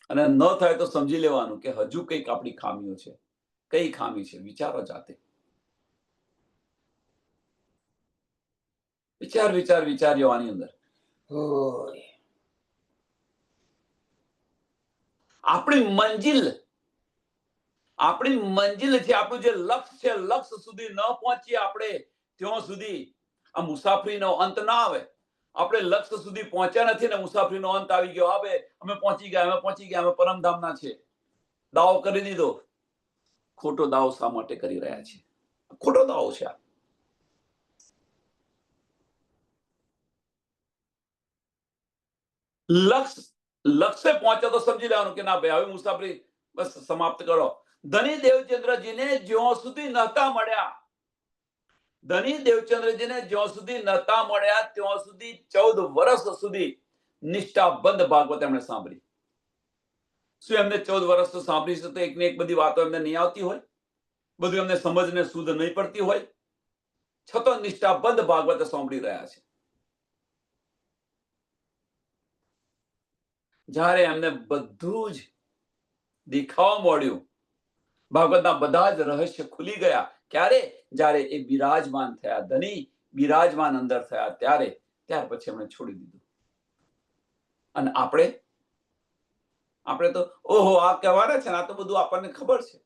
અને ન થાય તો સમજી લેવાનું કે હજુ કંઈક આપણી ખામીઓ છે. કઈ ખામી છે વિચારો જાતે. વિચારજો આની અંદર. આપણી મંજિલ છે, આપણું જે લક્ષ્ય છે, લક્ષ્ય સુધી ન પહોંચીએ આપણે ત્યાં સુધી આ મુસાફરીનો અંત ના આવે. આપણે લક્ષ્ય સુધી પહોંચ્યા નથી ને મુસાફરીનો અંત આવી ગયો. હવે અમે પહોંચી ગયા, અમે પરમધામના છે. દાવો કરી દીધો. ખોટો દાવો શા માટે કરી રહ્યા છે? ખોટો દાવો છે. લક્ષ્ય પહોંચ્યો તો સમજી લેવાનું કે ના ભાઈ હવે મુસાફરી બસ સમાપ્ત કરો. ધની દેવચંદ્રજીને જ્યાં સુધી નહોતા મળ્યા, ત્યાં સુધી 14 વર્ષ સુધી નિષ્ઠાબંધ ભાગવત એમણે સાંભળી. શું એમને 14 વર્ષ તો સાંભળી છે તો એકને એક બધી વાતો એમને નહીં આવતી હોય? બધું એમને સમજને શુદ્ધ નહીં પડતી હોય? છતાં નિષ્ઠાબંધ ભાગવત સાંભળી રહ્યા છે. જ્યારે એમને બધું જ દેખાવા મળ્યું, ભાગવતના બધા જ રહસ્ય ખુલી ગયા. ક્યારે? જ્યારે એ બિરાજમાન થયા, ધની બિરાજમાન અંદર થયા ત્યારે. ત્યાર પછી એમણે છોડી દીધું. અને આપણે તો ઓહો આ કહેવાના છે ને આ તો બધું આપણને ખબર છે,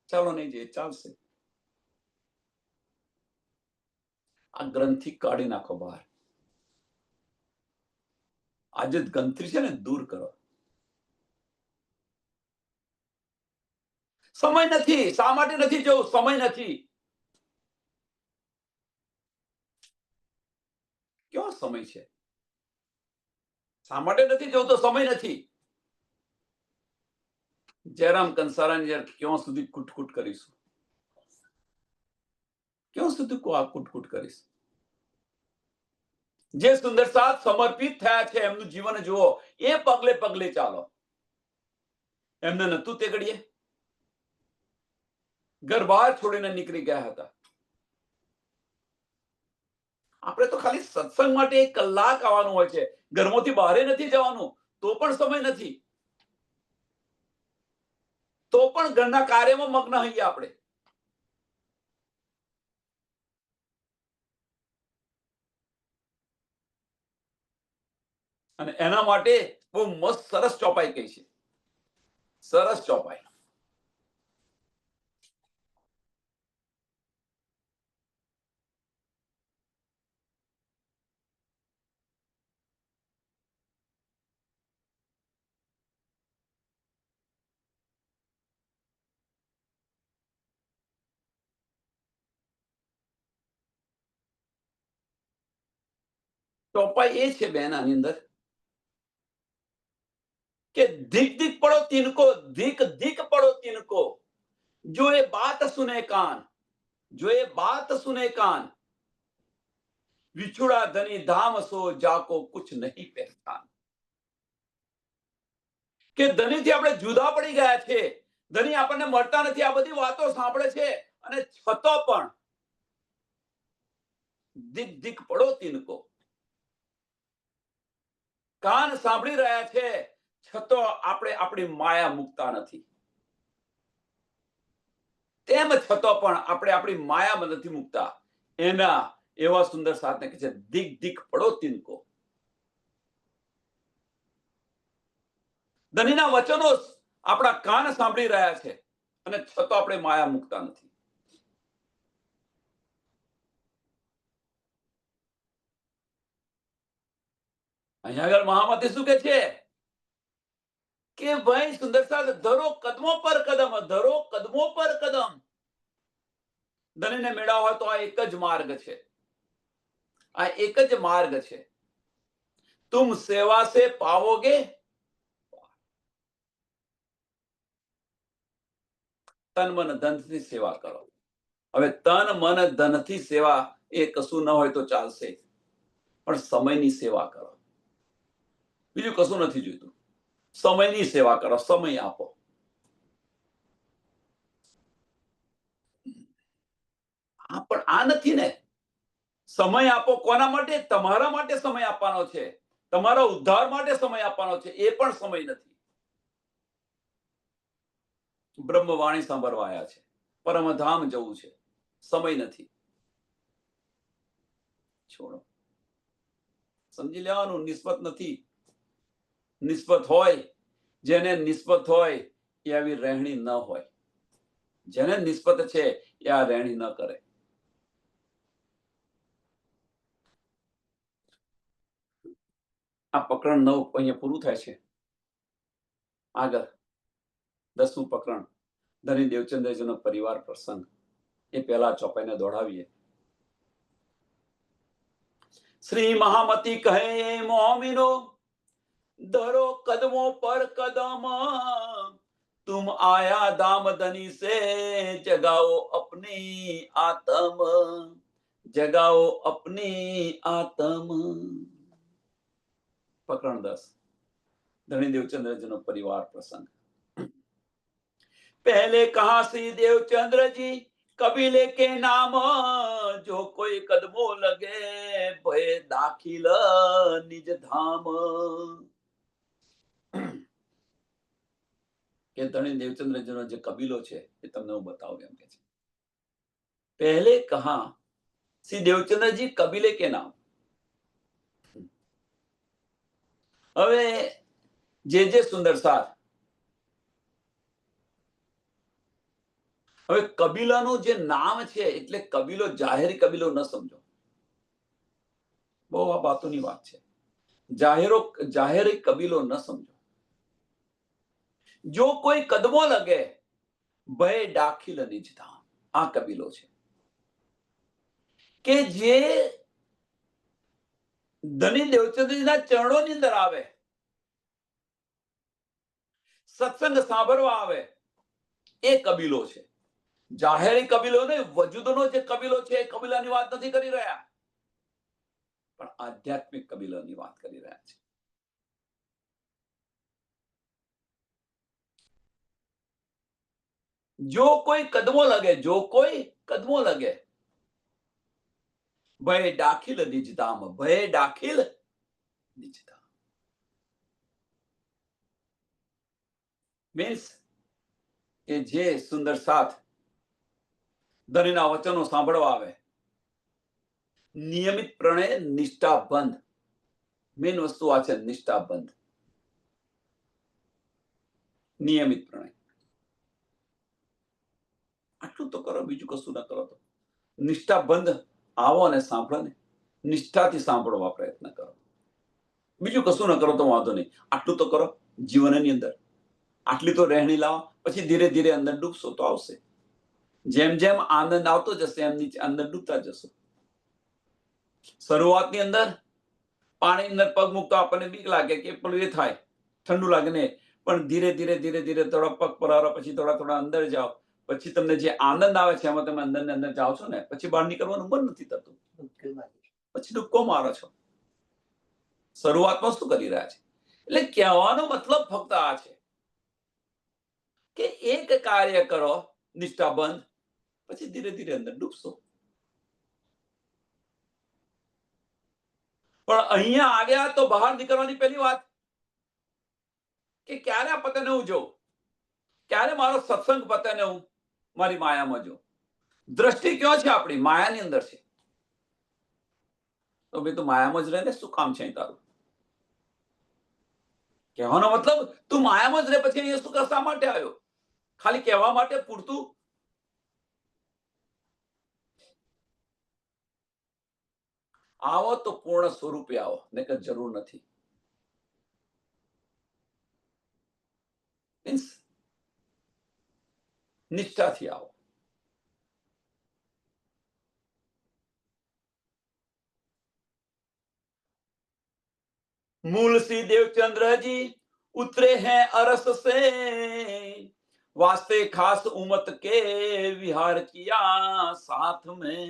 ચાલો નહીં જઈએ, ચાલશે. આ ગ્રંથિ કાઢી નાખો બહાર. આજે ગ્રંથિ છે ને દૂર કરો. સમય નથી. શા માટે નથી જવું? સમય નથી. ક્યાં સમય છે? શા માટે નથી જવું? તો સમય નથી. જયરામ કંસારાની ક્યાં સુધી કુટકુટ કરીશું? ક્યાં સુધી આ કુટકુટ કરીશ? જે સુંદર સાથ સમર્પિત થયા છે એમનું જીવન જુઓ, એ પગલે પગલે ચાલો. એમને નતું તે ઘડીએ ઘર બહાર છોડીને નીકળી ગયા હતા. આપણે તો ખાલી સત્સંગ માટે 1 કલાક આવવાનું હોય છે, ઘરમાંથી બહાર નથી જવાનું, તો પણ સમય નથી. તો પણ ઘરના કાર્યમાં મગ્ન હઈએ આપણે. અને એના માટે બહુ મસ્ત સરસ ચોપાઈ કહી છે. સરસ ચોપાઈ. ચોપાઈ એ છે બેન આની અંદર કે धिक धिक पड़ो तिनको, धिक धिक पड़ो तिनको, जो ये बात सुने कान, जो ये बात सुने कान, विछुड़ा धनी धाम सो जाको कुछ नहीं पहचान. કે ધનીથી આપણે જુદા પડી ગયા છે, ધની આપણને મળતા નથી, આ બધી વાતો સાંભળે છે અને છતાં પણ धिक धिक पड़ो तिनको, કાન સાંભળી રહ્યા છે છતાં આપણે આપણી માયા મુકતા નથી. તેમ છતાં પણ આપણે આપણી માયામાં નથી મુકતા. એના એવા સુંદર સાથને કહે છે धिक धिक पड़ो तिनको. ધણીના વચનો આપણા કાન સાંભળી રહ્યા છે અને છતાં આપણે માયા મુકતા નથી. અહીંયા આગળ મહામતી શું કે છે કે ભાઈ સુંદરતા ધરો કદમો પર કદમ, ધરો કદમો પર કદમ. ધણીને મેળવવા હોય તો આ એક જ માર્ગ છે, આ એક જ માર્ગ છે. તુમ સેવા સે પાવોગે. તન મન ધનથી સેવા કરો. હવે તન મન ધનથી સેવા એ કશું ન હોય તો ચાલશે, પણ સમયની સેવા કરો. બીજું કશું નથી જોઈતું. સમયની સેવા કરો, સમય આપો. પણ આ નથી ને. સમય આપો કોના માટે? તમારા માટે સમય આપવાનો છે, તમારા ઉદ્ધાર માટે સમય આપવાનો છે. એ પણ સમય નથી. બ્રહ્મવાણી સાંભળવા આવ્યા છે, પરમધામ જવું છે, સમય નથી. છોડો, સમજી લેવાનું. નિસ્બત નથી. નિસ્બત હોય, જેને નિસ્બત હોય એ આવી રહેણી ન હોય. જેને નિસ્બત છે એ આ રહેણી ન કરે. આ પ્રકરણ 9 અહીંયા પૂરું થાય છે. આગળ 10મું પ્રકરણ ધણી દેવચંદ્રજીનો પરિવાર પ્રસંગ. એ પહેલા ચોપાઈને દોડાવીએ. શ્રી મહામતી કહે મોમિનો, ધરો કદમો પર કદમ, तुम आया दाम धनी से, जगाओ अपनी आत्म, जगाओ अपनी आत्म. प्रकरण 10 धनी देवचंद्र जी परिवार प्रसंग. पहले कहा श्री देवचंद्र जी कबीले के नाम, जो कोई कदमों लगे भय दाखिल निज धाम. કે ધણી દેવચંદ્રજીનો જે કબીલો છે એ તમને હું બતાવું એમ કે છે. પહેલે કહા શ્રી દેવચંદ્રજી કબીલે કે નામ. હવે જે સુંદર સાથ, હવે કબીલાનું જે નામ છે એટલે કબીલો જાહેરી કબીલો ન સમજો. બહુ આ વાતોની વાત છે. જાહેરી કબીલો ન સમજો. જો કોઈ કદમો લગે ભય દાખિલ નિજ ધામ, આ કબીલો છે કે જે ધની દેવચંદ્રજીના ચરણોની અંદર આવે, સત્સંગ સાંભળવા આવે, એ કબીલો છે. જાહેરી કબીલો ને વજૂદનો જે કબીલો છે એ કબીલાની વાત નથી કરી રહ્યા, પણ આધ્યાત્મિક કબીલાની વાત કરી રહ્યા છે. જો કોઈ કદમો લગે, જો કોઈ કદમો લગે ભય દાખિલ નિજ ધામ, ભય દાખિલ નિજ ધામ. મીન્સ કે જે સુંદર સાથ ધણીના વચનો સાંભળવા આવે, નિયમિત પ્રણે નિષ્ઠાબંધ. મેન વસ્તુ આ છે, નિષ્ઠાબંધ. નિયમિત પ્રણે આટલું તો કરો, બીજું કશું ના કરો. તો નિષ્ઠાબંધ આવો અને સાંભળો ને, નિષ્ઠાથી સાંભળવા પ્રયત્ન કરો. બીજું કશું ન કરો તો વાંધો નહીં, આટલું તો કરો જીવનની અંદર. આટલી તો રહેણી લાવો, પછી ધીરે ધીરે અંદર ડૂબશો તો આવશે. જેમ જેમ આનંદ આવતો જશે એમ નીચે અંદર ડૂબતા જશો. શરૂઆતની અંદર પાણી અંદર પગ મૂકતો આપણને બીક લાગે કે પેલું એ થાય, ઠંડુ લાગે ને, પણ ધીરે ધીરે ધીરે ધીરે થોડા પગ પરારો, પછી થોડા થોડા અંદર જાઓ, પછી તમને જે આનંદ આવે છે એમાં તમે અંદર ને અંદર જાઓ છો ને, પછી બહાર નીકળવાનું મન નથી થતું, પછી ડૂબકો મારો છો. શરૂઆતમાં શું કરી રહ્યા છે? એટલે કહેવાનો મતલબ ફક્ત આ છે કે એક કાર્ય કરો નિષ્ઠાબંધ, પછી ધીરે ધીરે અંદર ડૂબશો. પણ અહીંયા આવ્યા તો બહાર નીકળવાની પહેલી વાત કે ક્યારે આ પતને હું જોઉં, ક્યારે મારો સત્સંગ પતને હું મારી માયામાં જોઉં. દ્રષ્ટિ ક્યાં છે? આપણી માયાની અંદર છે. તો ભાઈ તું માયામાં જ રહે ને, શું કામ છે તારું? કહેવાનો મતલબ તું માયામાં જ રહે, પછી અહીંયા શું શા માટે આવ્યો? ખાલી કહેવા માટે પૂરતું? આવો તો પૂર્ણ સ્વરૂપે આવો, નહીંતર જરૂર નથી. મીન્સ નિષ્ઠાથી આવો. मूल श्री देवचंद्र जी उतरे हैं अरस से, वास्ते खास उमत के विहार किया साथ में.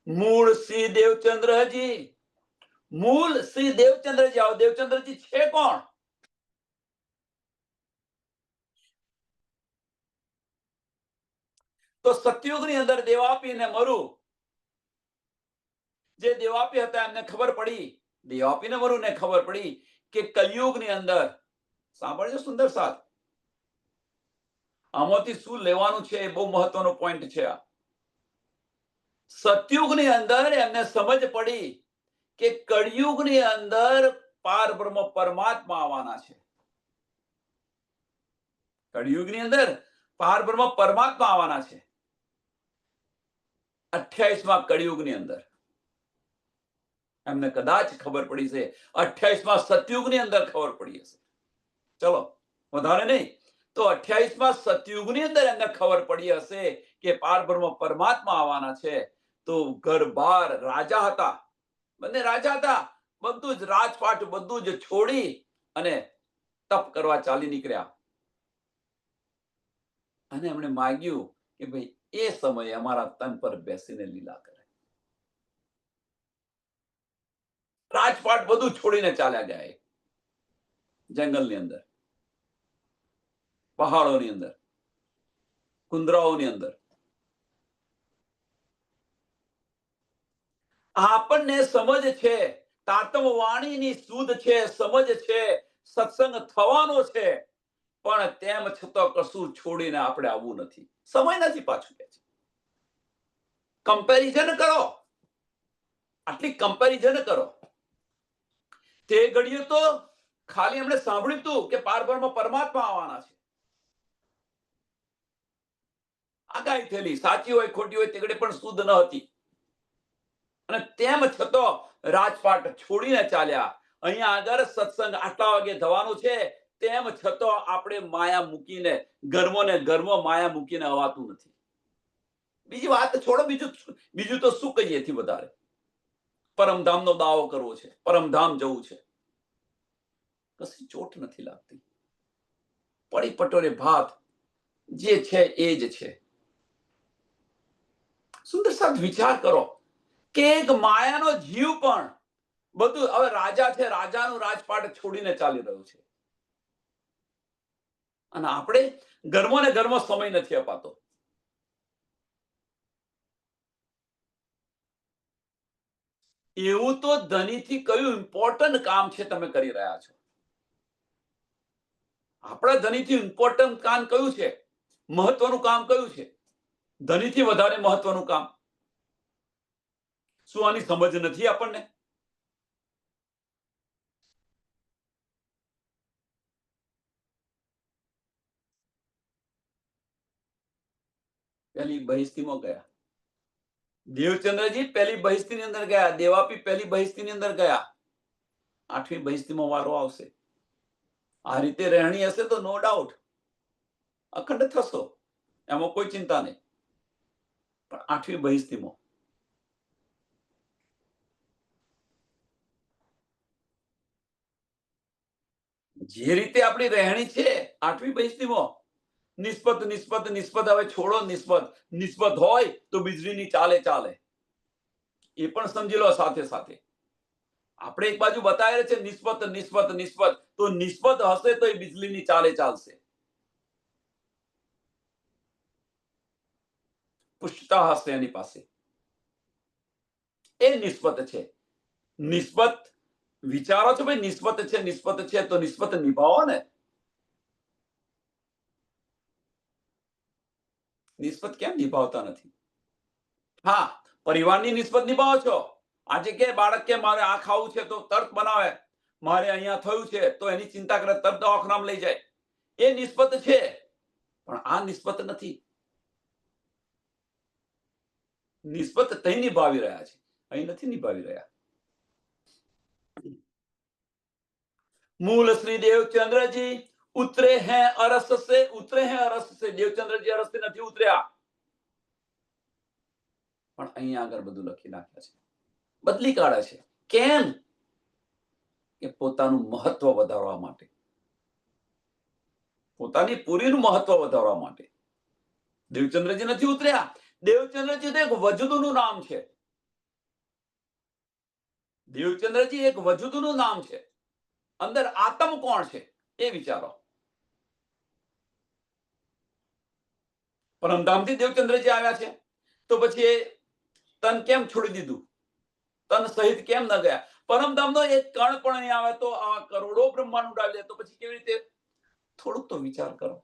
मूल श्री देवचंद्र जी, मूल श्री देवचंद्र जी आओ. देवचंद्र जी छे कौन? તો સતયુગની અંદર દેવાપી ને મરુ, જે દેવાપી હતા એમને ખબર પડી, દેવાપી ને મરુ ને ખબર પડી કે કલયુગની અંદર, સાંભળજો સુંદર સાથ, આમાંથી શું લેવાનું છે એ બહુ મહત્વનો પોઈન્ટ છે. આ સતયુગની અંદર એમને સમજ પડી કે કળિયુગની અંદર પાર બ્રહ્મ પરમાત્મા આવવાના છે. કળિયુગની અંદર પાર બ્રહ્મ પરમાત્મા આવવાના છે. 28મા કળિયુગની અંદર એમને કદાચ ખબર પડી છે. 28મા સતયુગની અંદર ખબર પડી હશે. ચલો વધારે નહીં તો 28મા સતયુગની અંદર એમને ખબર પડી હશે કે પાર બ્રહ્મ પરમાત્મા આવવાના છે. તો ઘર બાર રાજા હતા, બંને રાજા હતા, બધું જ રાજપાટ બધું જ છોડી અને તપ કરવા ચાલી નીકળ્યા. અને એમણે માંગ્યું કે ભાઈ એ સમયે અમારા તન પર બેસીને લીલા કરે. રાજપાટ બધું છોડીને ચાલ્યા ગયા. જંગલની અંદર, પહાડોની અંદર, કુંદરાઓની અંદર. આપણને સમજ છે, તાતમ વાણીની શુદ્ધ છે, સમજ છે, સત્સંગ થવાનો છે, પણ તેમ છતાં કશું છોડીને આપણે આવવું નથી. સમય નથી પાછું કે છે. કમ્પેરિઝન કરો, આટલી કમ્પેરિઝન કરો. તે ઘડીએ તો ખાલી એમણે સાંભળ્યું હતું કે પારબ્રહ્મ પરમાત્મા આવવાના છે. આગાહી થયેલી, સાચી હોય ખોટી હોય તે ઘડી પણ શુદ્ધ ન હતી. અને તેમ છતાં રાજપાટ છોડીને ચાલ્યા. અહીંયા આગળ સત્સંગ આટલા વાગે થવાનું છે, તેમ છતાં આપણે માયા મૂકીને ઘરમાં માયા મૂકીને અવાતું નથી. બીજી વાત છોડો, બીજું તો શું કહીએ થી વધારે. પરમધામનો દાવો કરવો છે, પરમધામ જવું છે, કશી ચોટ નથી લાગતી. પડી પટોરે ભાત જે છે એ જ છે. સુંદર સાથ વિચાર કરો કે એક માયાનો જીવ પણ બધું, હવે રાજા છે, રાજાનું રાજપાટ છોડીને ચાલી રહ્યું છે. અને આપણે ઘરમાં સમય નથી અપાતો. એવું તો ધનીથી કયું ઇમ્પોર્ટન્ટ કામ છે તમે કરી રહ્યા છો? આપણા ધનીથી ઇમ્પોર્ટન્ટ કામ કયું છે? મહત્વનું કામ કયું છે? ધનીથી વધારે મહત્વનું કામ? શું આની સમજ નથી આપણને? પહેલી બહિસ્તીમાં ગયા. દેવચંદ્રજી પહેલી બહિસ્તીની અંદર ગયા. દેવાપી પહેલી બહિસ્તીની અંદર ગયા. 8મી બહિસ્તીમાં વારો આવશે. આ રીતે રહેણી હશે તો નો ડાઉટ અખંડ થશો, એમાં કોઈ ચિંતા નહીં. પણ 8મી બહિસ્તીમાં જે રીતે આપણી રહેણી છે, 8મી બહિસ્તીમાં નિસ્બત હવે છોડો. નિસ્બત હોય તો વીજળીની ચાલે એ પણ સમજી લો. સાથે સાથે આપણે એક બાજુ બતાવે છે નિસ્બત, તો નિસ્બત હશે તો એ વીજળીની ચાલે ચાલશે. પુષ્ટતા હશે એની પાસે, એ નિસ્બત છે. નિસ્બત વિચારો છો ભાઈ, નિસ્બત છે તો નિસ્બત નિભાવો ને. નિસ્બત કેમ નિભાવતા નથી? હા, પરિવારની નિસ્બત નિભાવો છો, આજે કે બાળક કે મારે આ ખાવું છે તો તરત બનાવે, મારે અહીંયા થયું છે તો એની ચિંતા કરે, તરત દવાખાનામાં લઈ જાય. એ નિસ્બત છે, પણ આ નિસ્બત નથી. નિસ્બત તઈ નિભાવી રહ્યા છે, અહીં નથી નિભાવી રહ્યા. मूल श्री देवचंद्रजी उतरे हैं अरस से, उतरे हैं अरस से. દેવચંદ્રજી અરસથી નથી ઉતર્યા, પણ અહીંયા આગળ બધું લખી નાખ્યા છે, બદલી કાઢે છે. કેમ? કે પોતાનું મહત્વ વધારવા માટે, પોતાની પૂરીનું મહત્વ વધારવા માટે. દેવચંદ્રજી નથી ઉતર્યા. દેવચંદ્રજી તો એક વજુદનું નામ છે. દેવચંદ્રજી એક વજુદનું નામ છે. અંદર આત્મ કોણ છે એ વિચારો. પરમધામથી દેવચંદ્રજી આવ્યા છે, તો પછી એ તન કેમ છોડી દીધું? તન સહિત કેમ ન ગયા? પરમધામનો એક કણ પણ નહીં આવે તો આ કરોડો બ્રહ્માંડ ઉડાવી દે, તો પછી કેવી રીતે? થોડુંક તો વિચાર કરો.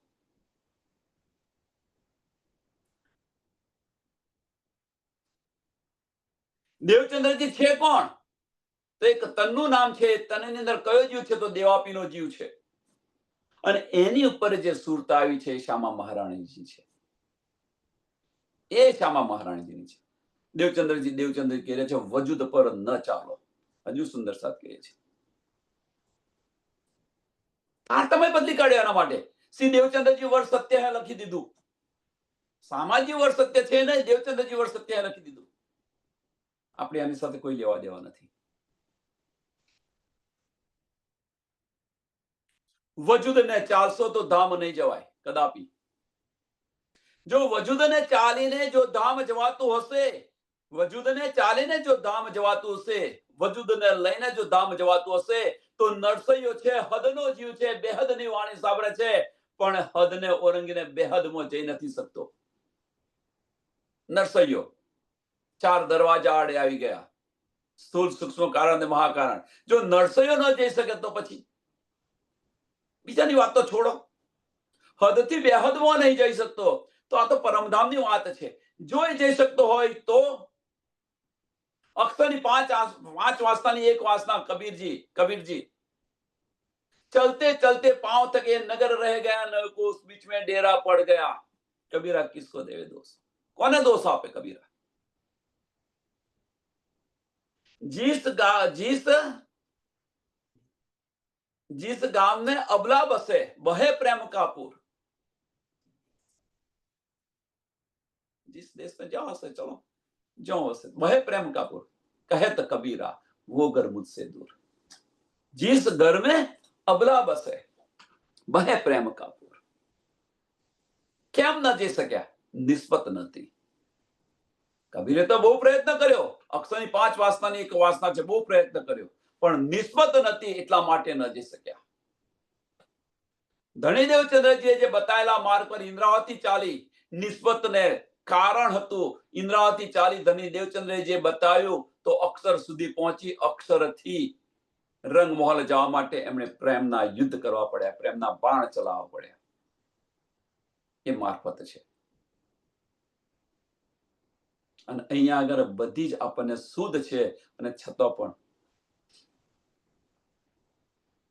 દેવચંદ્રજી છે કોણ? તો એક તનનું નામ છે. તનની અંદર કયો જીવ છે? તો દેવાપીનો જીવ છે. અને એની ઉપર જે સુરતા આવી છે એ શ્યામા મહારાણીજી છે. એ શ્યામા મહારાણીજીની છે. દેવચંદ્રજી કહે છે વજુદ પર ન ચાલો. હજુ સુંદર સાથ કહે છે. આ તમે બદલી કાઢ્યો એના માટે. શ્રી દેવચંદ્રજી વર્ષ સત્ય હે લખી દીધું. સામાજિક વર્ષ સત્ય છે ને, દેવચંદ્રજી વર્ષ સત્ય હે લખી દીધું. આપણે આની સાથે કોઈ લેવા દેવા નથી. વજુદને ચાલશો તો ધામ નહીં જવાય કદાપી. જો વજુદને ચાલીને જો ધામ જવાતું હશે, વજુદને ચાલીને જો ધામ જવાતું હશે, વજુદને લઈને જો ધામ જવાતું હશે, તો નરસૈયો છે, હદનો જીવ છે, બેહદની વાણી સાંભળે છે, પણ હદને ઓરંગીને બેહદમાં જઈ નથી શકતો. નરસૈયો 4 દરવાજા આડે આવી ગયા. સ્થૂળ સૂક્ષ્મ કારણ અને મહાકારણ. જો નરસૈયો ન જઈ શકે તો પછી બીજાની વાત તો છોડો. હદથી બેહદમાં નહીં જઈ શકતો, તો આ તો પરમધામની વાત છે. જો એ જઈ શકતો હોય તો અક્ષરની 5 વાસનાની એક વાસના कबीर जी चलते चलते पांव तक ये नगर रह गया, न को उस बीच में डेरा पड़ गया. कबीरा किसको देवे दोष? कोने दोष आपे कबीरा? जिस गांव में अबला बसे वह प्रेम का पूर. जिस देश में जाओ हसे चलो जाओ हसे वह प्रेम का पूर. कहे तो कबीरा वो घर मुझसे दूर. जिस घर में अबला बसे वह प्रेम का पूर. કેમ ન જઈ શક્યા? નિસ્બત નથી. કબીરે તો બહુ પ્રયત્ન કર્યો. અક્ષરની 5 વાસનાની એક વાસના છે, બહુ પ્રયત્ન કર્યો, પણ નિસ્બત નથી, એટલા માટે ન જઈ શક્યા. ધણી દેવચંદ્રજીએ જે બતાવેલા માર્ગ પર ઇન્દ્રાવતી ચાલી, નિસ્બતને કારણ હતું. ઇન્દ્રાવતી ચાલી ધણી દેવચંદ્રએ જે બતાવ્યું તો અક્ષર સુધી પહોંચી. અક્ષરથી રંગમહોલ જવા માટે એમણે પ્રેમના યુદ્ધ કરવા પડ્યા, પ્રેમના બાણ ચલાવવા પડ્યા. એ મારફત છે. અને અહીંયા આગળ બધી જ આપણને શુદ્ધ છે, અને છતાં પણ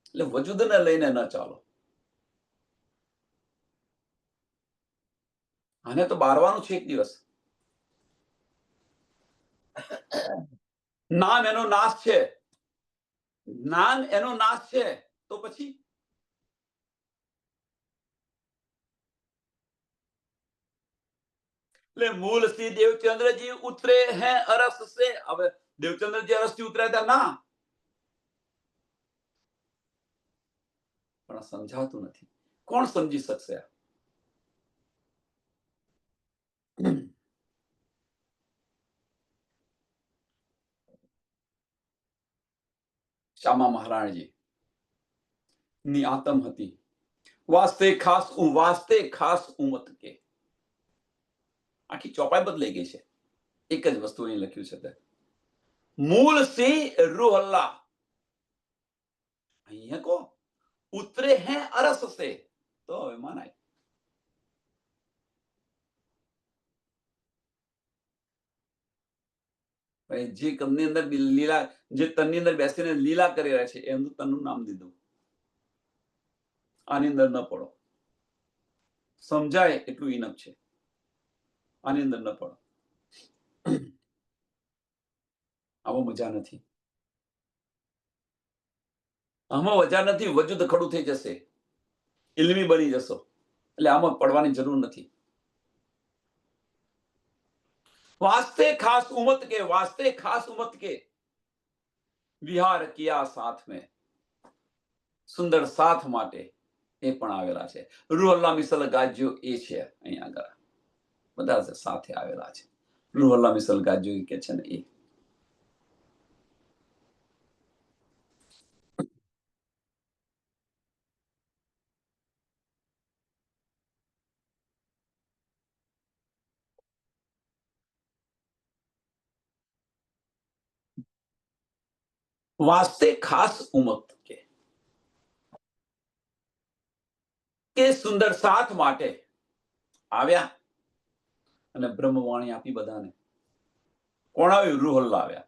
એટલે વજુદને લઈને ન ચાલો. આને તો બારવાનું છે એક દિવસ. નામ એનો નાશ છે, નામ એનો નાશ છે, તો પછી એટલે મૂળ શ્રી દેવચંદ્રજી ઉતરે હે અરસ સે. હવે દેવચંદ્રજી અરસથી ઉતર્યા હતા ના, પણ સમજાતું નથી. કોણ સમજી શકશે? શ્યામા મહારાણીજી ની આતમ હતી. વાસ્તે ખાસ ઉમત કે. આખી ચોપાઈ બદલાઈ ગઈ છે. એક જ વસ્તુ અહીં લખ્યું છે, મૂળ સી રૂહલ્લા. અહીંયા કો ઉતરે હે અરસ સે, તો હવે માનાય. જે તનની અંદર લીલા, જે તનની અંદર બેસીને લીલા કરી રહ્યા છે એમનું તનનું નામ દીધું. આની અંદર ન પડો. સમજાય એટલું ઇનફ છે. આની અંદર ન પડો. આવો મજા નથી. આમાં મજા નથી. વજૂદ ખડું થઈ જશે, ઇલ્મી બની જશો. એટલે આમાં પડવાની જરૂર નથી. વાસ્તે ખાસ ઉમત કે, વાસ્તે ખાસ ઉમત કે વિહાર કિયા સાથ મેં. સુંદર સાથ માટે એ પણ આવેલા છે. રૂહ અલ્લાહ મિસલ ગાજ્યો એ છે. અહીંયા આગળ બધા સાથે આવેલા છે. રૂહ અલ્લાહ મિસલ ગાજ્યો કે છે ને એ. વાસ્તે ખાસ ઉમત કે સુંદર સાથ માટે આવ્યા અને બ્રહ્મવાણી આપી બધાને. કોણ આવ્યું? રૂહ અલ્લાહ આવ્યા.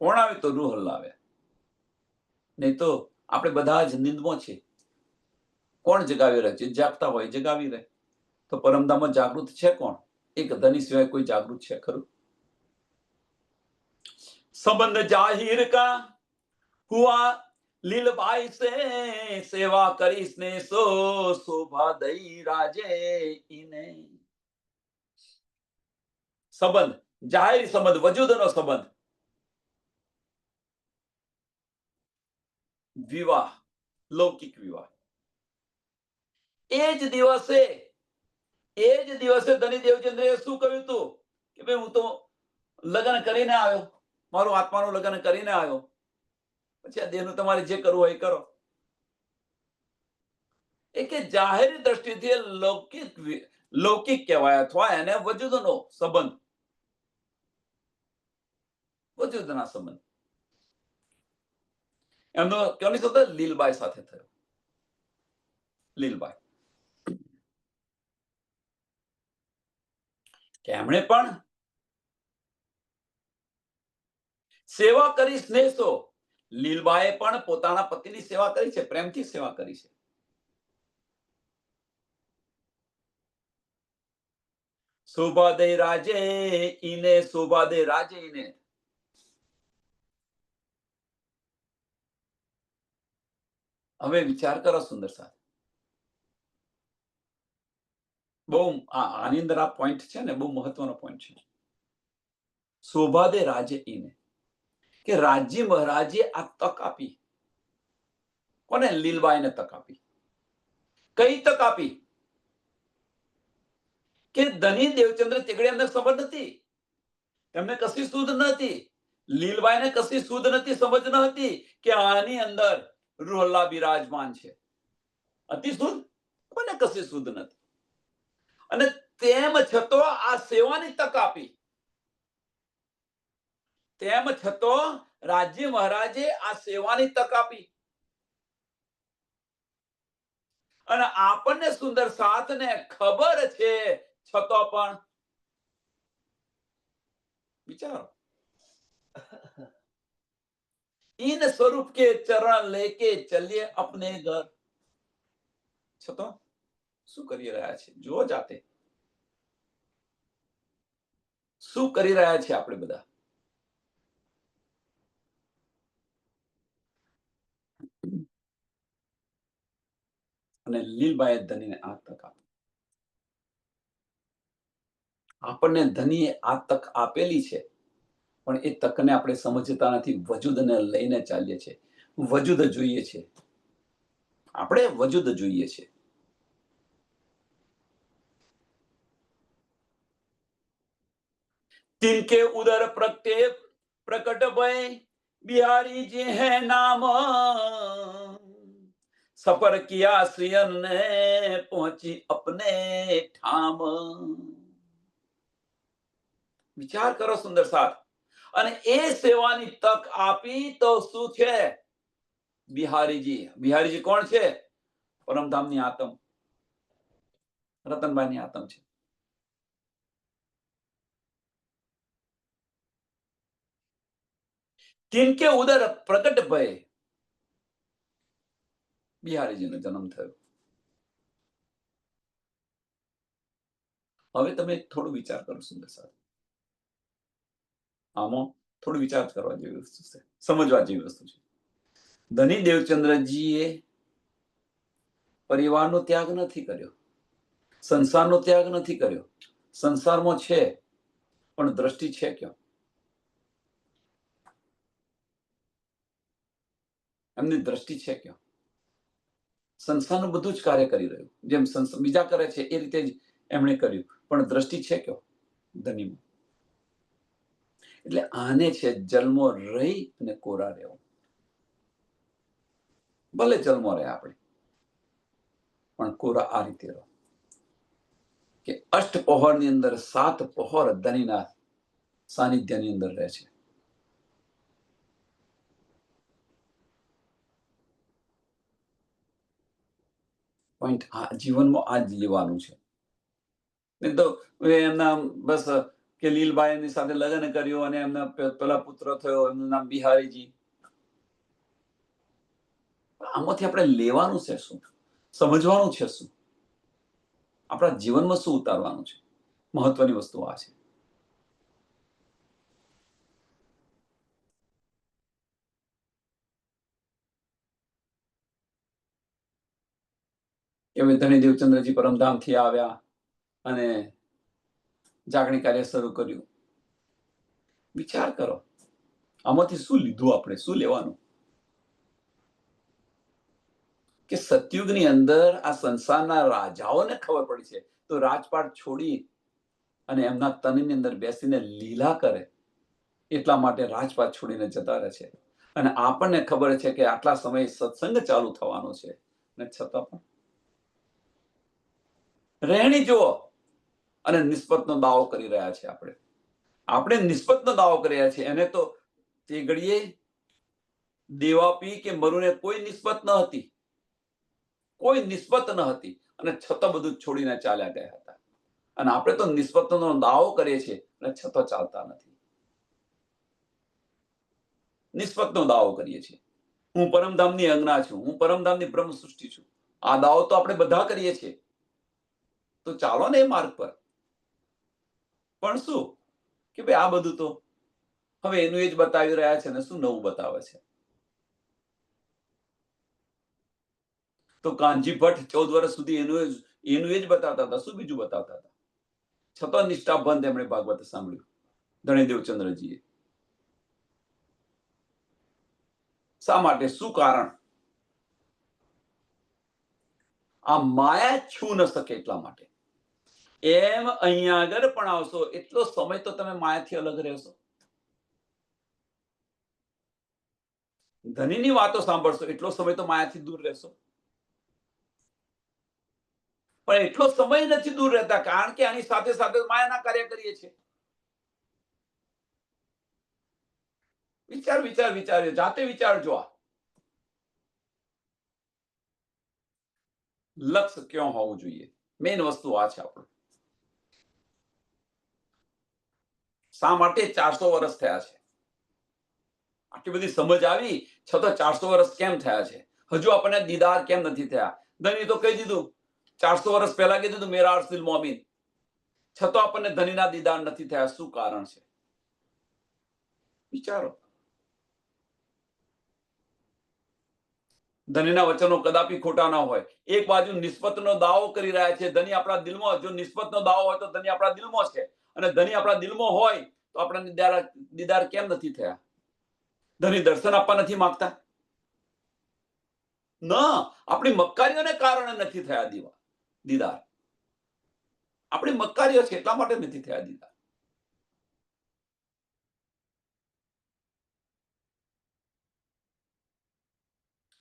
કોણ આવ્યું? તો રૂહ અલ્લાહ આવ્યા. નહીં તો આપણે બધા જ નિંદમાં છે. કોણ જગાવી રહે છે? જાગતા હોય જગાવી રહે. તો પરમધામમાં જાગૃત છે કોણ? એક ધની સિવાય કોઈ જાગૃત છે ખરું? સંબંધ જાહિર કા હુઆ લીલબાઈ સે, સેવા કરીશ ને સો શોભા દઈ રાજે ઈને. સંબંધ જાહેર સંબંધ, વજૂદનો સંબંધ. વિવાહ, લૌકિક વિવાહ. એ જ દિવસે ધની દેવચંદ્રએ શું કહ્યું હતું કે ભાઈ હું તો લગ્ન કરીને આવ્યો, મારું આત્માનું લગ્ન કરીને આવ્યો, પછી આ દેહનું તમારે જે કરવું હોય એ કરો. એ કે જાહેર દ્રષ્ટિથી લૌકિક કહેવાય અથવા એને વજૂદનો સંબંધ, વજૂદના સંબંધ. એમનો કોની સાથે? લીલબાઈ સાથે થયો. લીલબાઈ કે એમણે પણ સેવા કરી સ્નેહસો. લીલબાઈએ પણ પોતાના પતિની સેવા કરી છે, પ્રેમથી સેવા કરી છે. શોભા દે રાજે ઈને, શોભા દે રાજે ઈને. હવે વિચાર કરો સુંદર સાથ. બહુ આની અંદર આ પોઈન્ટ છે ને, બહુ મહત્વનો પોઈન્ટ છે. શોભા દે રાજે ઈને, કે રાજ્ય મહારાજે આ તક આપી. કોને? લીલબાઈને તક આપી. કઈ તક આપી? કે ધની દેવચંદ્ર ચેગડે એમને ખબર નથી, એમને કશી સુધ નથી. લીલબાઈને કશી સુધ નથી, સમજ ન હતી કે આની અંદર રૂહ અલ્લાહ બિરાજમાન છે. અતિ સુધ મને કશી સુધ નથી. અને તેમ છતાં આ સેવાની તક આપી. તેમ છતાં રાજ્ય મહારાજે આ સેવાની તક આપી. અને આપણને સુંદર સાથને ખબર છે છતાં પણ વિચારો. इन स्वरूप के चरण लेके चलिए अपने घर. છતાં શું કરી રહ્યા છે? જુઓ જાતે શું કરી રહ્યા છે આપણે બધા. અને લીલબાઈ ધનીને આ તક આપી. આપણને ધનીએ આ તક આપેલી છે, પણ એ તકને આપણે સમજતા નથી. વજૂદને લઈને ચાલીએ છીએ. વજૂદ જોઈએ છે, આપણે વજૂદ જોઈએ છે. तिनके उदर प्रकट भय बिहारी जी है नाम, सफर किया श्रियन ने पहुंची अपने ठाम. વિચાર કરો સુંદર સાથ. અને એ સેવાની તક આપી તો શું છે? બિહારીજી કોણ છે? પરમધામની આત્મ, રતનભાઈની આત્મ છે. કિનકે ઉદર પ્રગટ ભય બિહારીજીનો જન્મ થયો. હવે તમે થોડો વિચાર કરો સુંદર સાહેબ, આમાં થોડો વિચાર કરવા જેવી વસ્તુ છે, સમજવા જેવી વસ્તુ છે. ધની દેવચંદ્રજીએ પરિવારનો ત્યાગ નથી કર્યો, સંસારનો ત્યાગ નથી કર્યો. સંસારમાં છે પણ દ્રષ્ટિ છે ક્યાં? એમની દ્રષ્ટિ છે ક્યાં? સંસારનું બધું જ કાર્ય કરી રહ્યું, જેમ બીજા કરે છે એ રીતે જ એમણે કર્યું, પણ દ્રષ્ટિ છે ક્યાં ધનીમાં? એટલે આને છે જન્મો રહી અને કોરા રહેવો. ભલે જન્મો રહે આપણે, પણ કોરા આ રીતે રહો કે અષ્ટ પહોરની અંદર 7 પહોર ધનીના સાનિધ્યની અંદર રહે છે. પોઈન્ટ આ જીવનમાં આ જ લેવાનું છે. નહીં તો એમના બસ કે લીલબાઈની સાથે લગ્ન કર્યું અને એમના પેલા પુત્ર થયો, એમનું નામ બિહારીજી. આમાંથી આપણે લેવાનું છે શું, સમજવાનું છે શું, આપણા જીવનમાં શું ઉતારવાનું છે? મહત્વની વસ્તુ આ છે. કે ધણી દેવચંદ્રજી પરમધામથી આવ્યા અને જાગણી કાર્ય શરૂ કર્યું. વિચાર કરો, આમાંથી શું લીધું, આપણે શું લેવાનું? કે સતયુગની અંદર આ સંસારના રાજાઓને ખબર પડી છે તો રાજપાટ છોડી અને એમના તનની અંદર બેસીને લીલા કરે, એટલા માટે રાજપાટ છોડીને જતા રહે છે. અને આપણને ખબર છે કે આટલા સમય સત્સંગ ચાલુ થવાનો છે, ને છતાં પણ રહેણી જુઓ અને નિસ્બતનો દાવો કરી રહ્યા છે. આપણે નિસ્બતનો દાવો કરી રહ્યા છીએ. એને તો તે ઘડીએ દેવાપી કે મરુને કોઈ નિસ્બત ન હતી, કોઈ નિસ્બત ન હતી, અને છતાં બધું છોડીને ચાલ્યા ગયા હતા. અને આપણે તો નિસ્બતનો દાવો કરીએ છીએ અને છતાં ચાલતા નથી. નિસ્બતનો દાવો કરીએ છીએ. હું પરમધામની અંગના છું, હું પરમધામની બ્રહ્મ સૃષ્ટિ છું. આ દાવો તો આપણે બધા કરીએ છીએ. તો ચાલો ને એ માર્ગ પર. પણ શું કે ભાઈ આ બધું તો હવે એનું એ જ બતાવી રહ્યા છે ને શું નવું બતાવે છે? તો કાનજી ભટ્ટ 14 વર્ષ સુધી એનું એ જ બતાવતા હતા, શું બીજું બતાવતા હતા? છતાં નિષ્ઠાબંધ એમણે ભાગવત સાંભળ્યું ધણી દેવચંદ્રજીએ. શા માટે? શું કારણ? આ માયા છૂ ન શકે એટલા માટે. એમ અહીંયા આગળ પણ આવશો એટલો સમય તો તમે માયાથી અલગ રહેશો. ધનીની વાતો સાંભળશો એટલો સમય તો માયાથી દૂર રહેશો. પણ એટલો સમય નથી દૂર રહેતા, કારણ કે આની સાથે સાથે માયાના કાર્ય કરીએ છીએ. વિચાર જાતે વિચારજો. આ લક્ષ્ય ક્યાં હોવું જોઈએ? મેઇન વસ્તુ આ છે. આપણું શા માટે 400 વર્ષ થયા છે? આટલી બધી સમજ આવી છતાં 400 વર્ષ કેમ થયા છે? હજુ આપણને દીદાર કેમ નથી થયા? ધની તો કહી દીધું, 400 વર્ષ પહેલા કીધું હતું મેરા અર્સિલ મોમીન, છતાં આપણને ધનીના દીદાર નથી થયા. શું કારણ છે? વિચારો. ધનીના વચનો કદાપી ખોટા ના હોય. એક બાજુ નિસ્બતનો દાવો કરી રહ્યા છે. ધની આપણા દિલમાં, જો નિસ્બતનો દાવો હોય તો ધની આપણા દિલમાં છે, અને ધની આપણા દિલમાં હોય તો આપણને દીદાર કેમ નથી થયા? ધની દર્શન આપવા નથી માંગતા? ના, આપણી મક્કારીઓને કારણે નથી થયા દીદાર. આપણી મક્કારીઓ છે એટલા માટે નથી થયા દીદાર.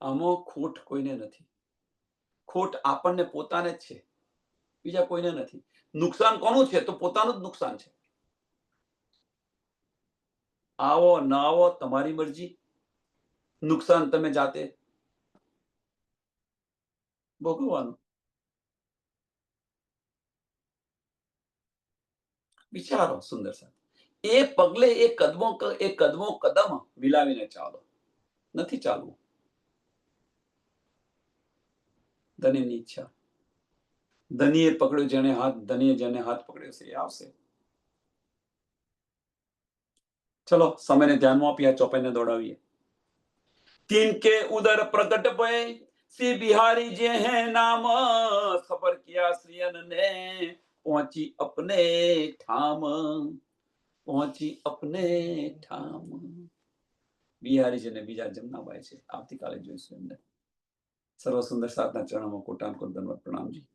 આમાં ખોટ કોઈને નથી. ખોટ આપણને પોતાને જ છે, બીજા કોઈને નથી. નુકસાન કોનું છે? તો પોતાનું જ નુકસાન છે. આવો ન આવો તમારી મરજી, નુકસાન તમે જાતે ભોગવવાનું. વિચારો સુંદર સાહેબ, એ પગલે એ કદમો કદમ મિલાવીને ચાલો. નથી ચાલવું. ધનીની ઈચ્છા. ધનીએ પકડ્યો જેને હાથ, ધનીએ જેને હાથ પકડ્યો છે એ આવશે. ચલો સમયને ધ્યાનમાં આપી આ ચોપાઈને દોડાવીએ. तिनके उदर प्रकट भय श्री बिहारी जे हैं नाम, खबर किया श्रियन ने पहुंची अपने ठाम, પહોંચી અપને ઠામ. બિહારીજીને બીજા જમનાબાઈ છે. આવતીકાલે જોઈશું એમને. સર્વ સુંદર સાધના ચરણોમાં કોટાન કોટ દંડવત પ્રણામજી.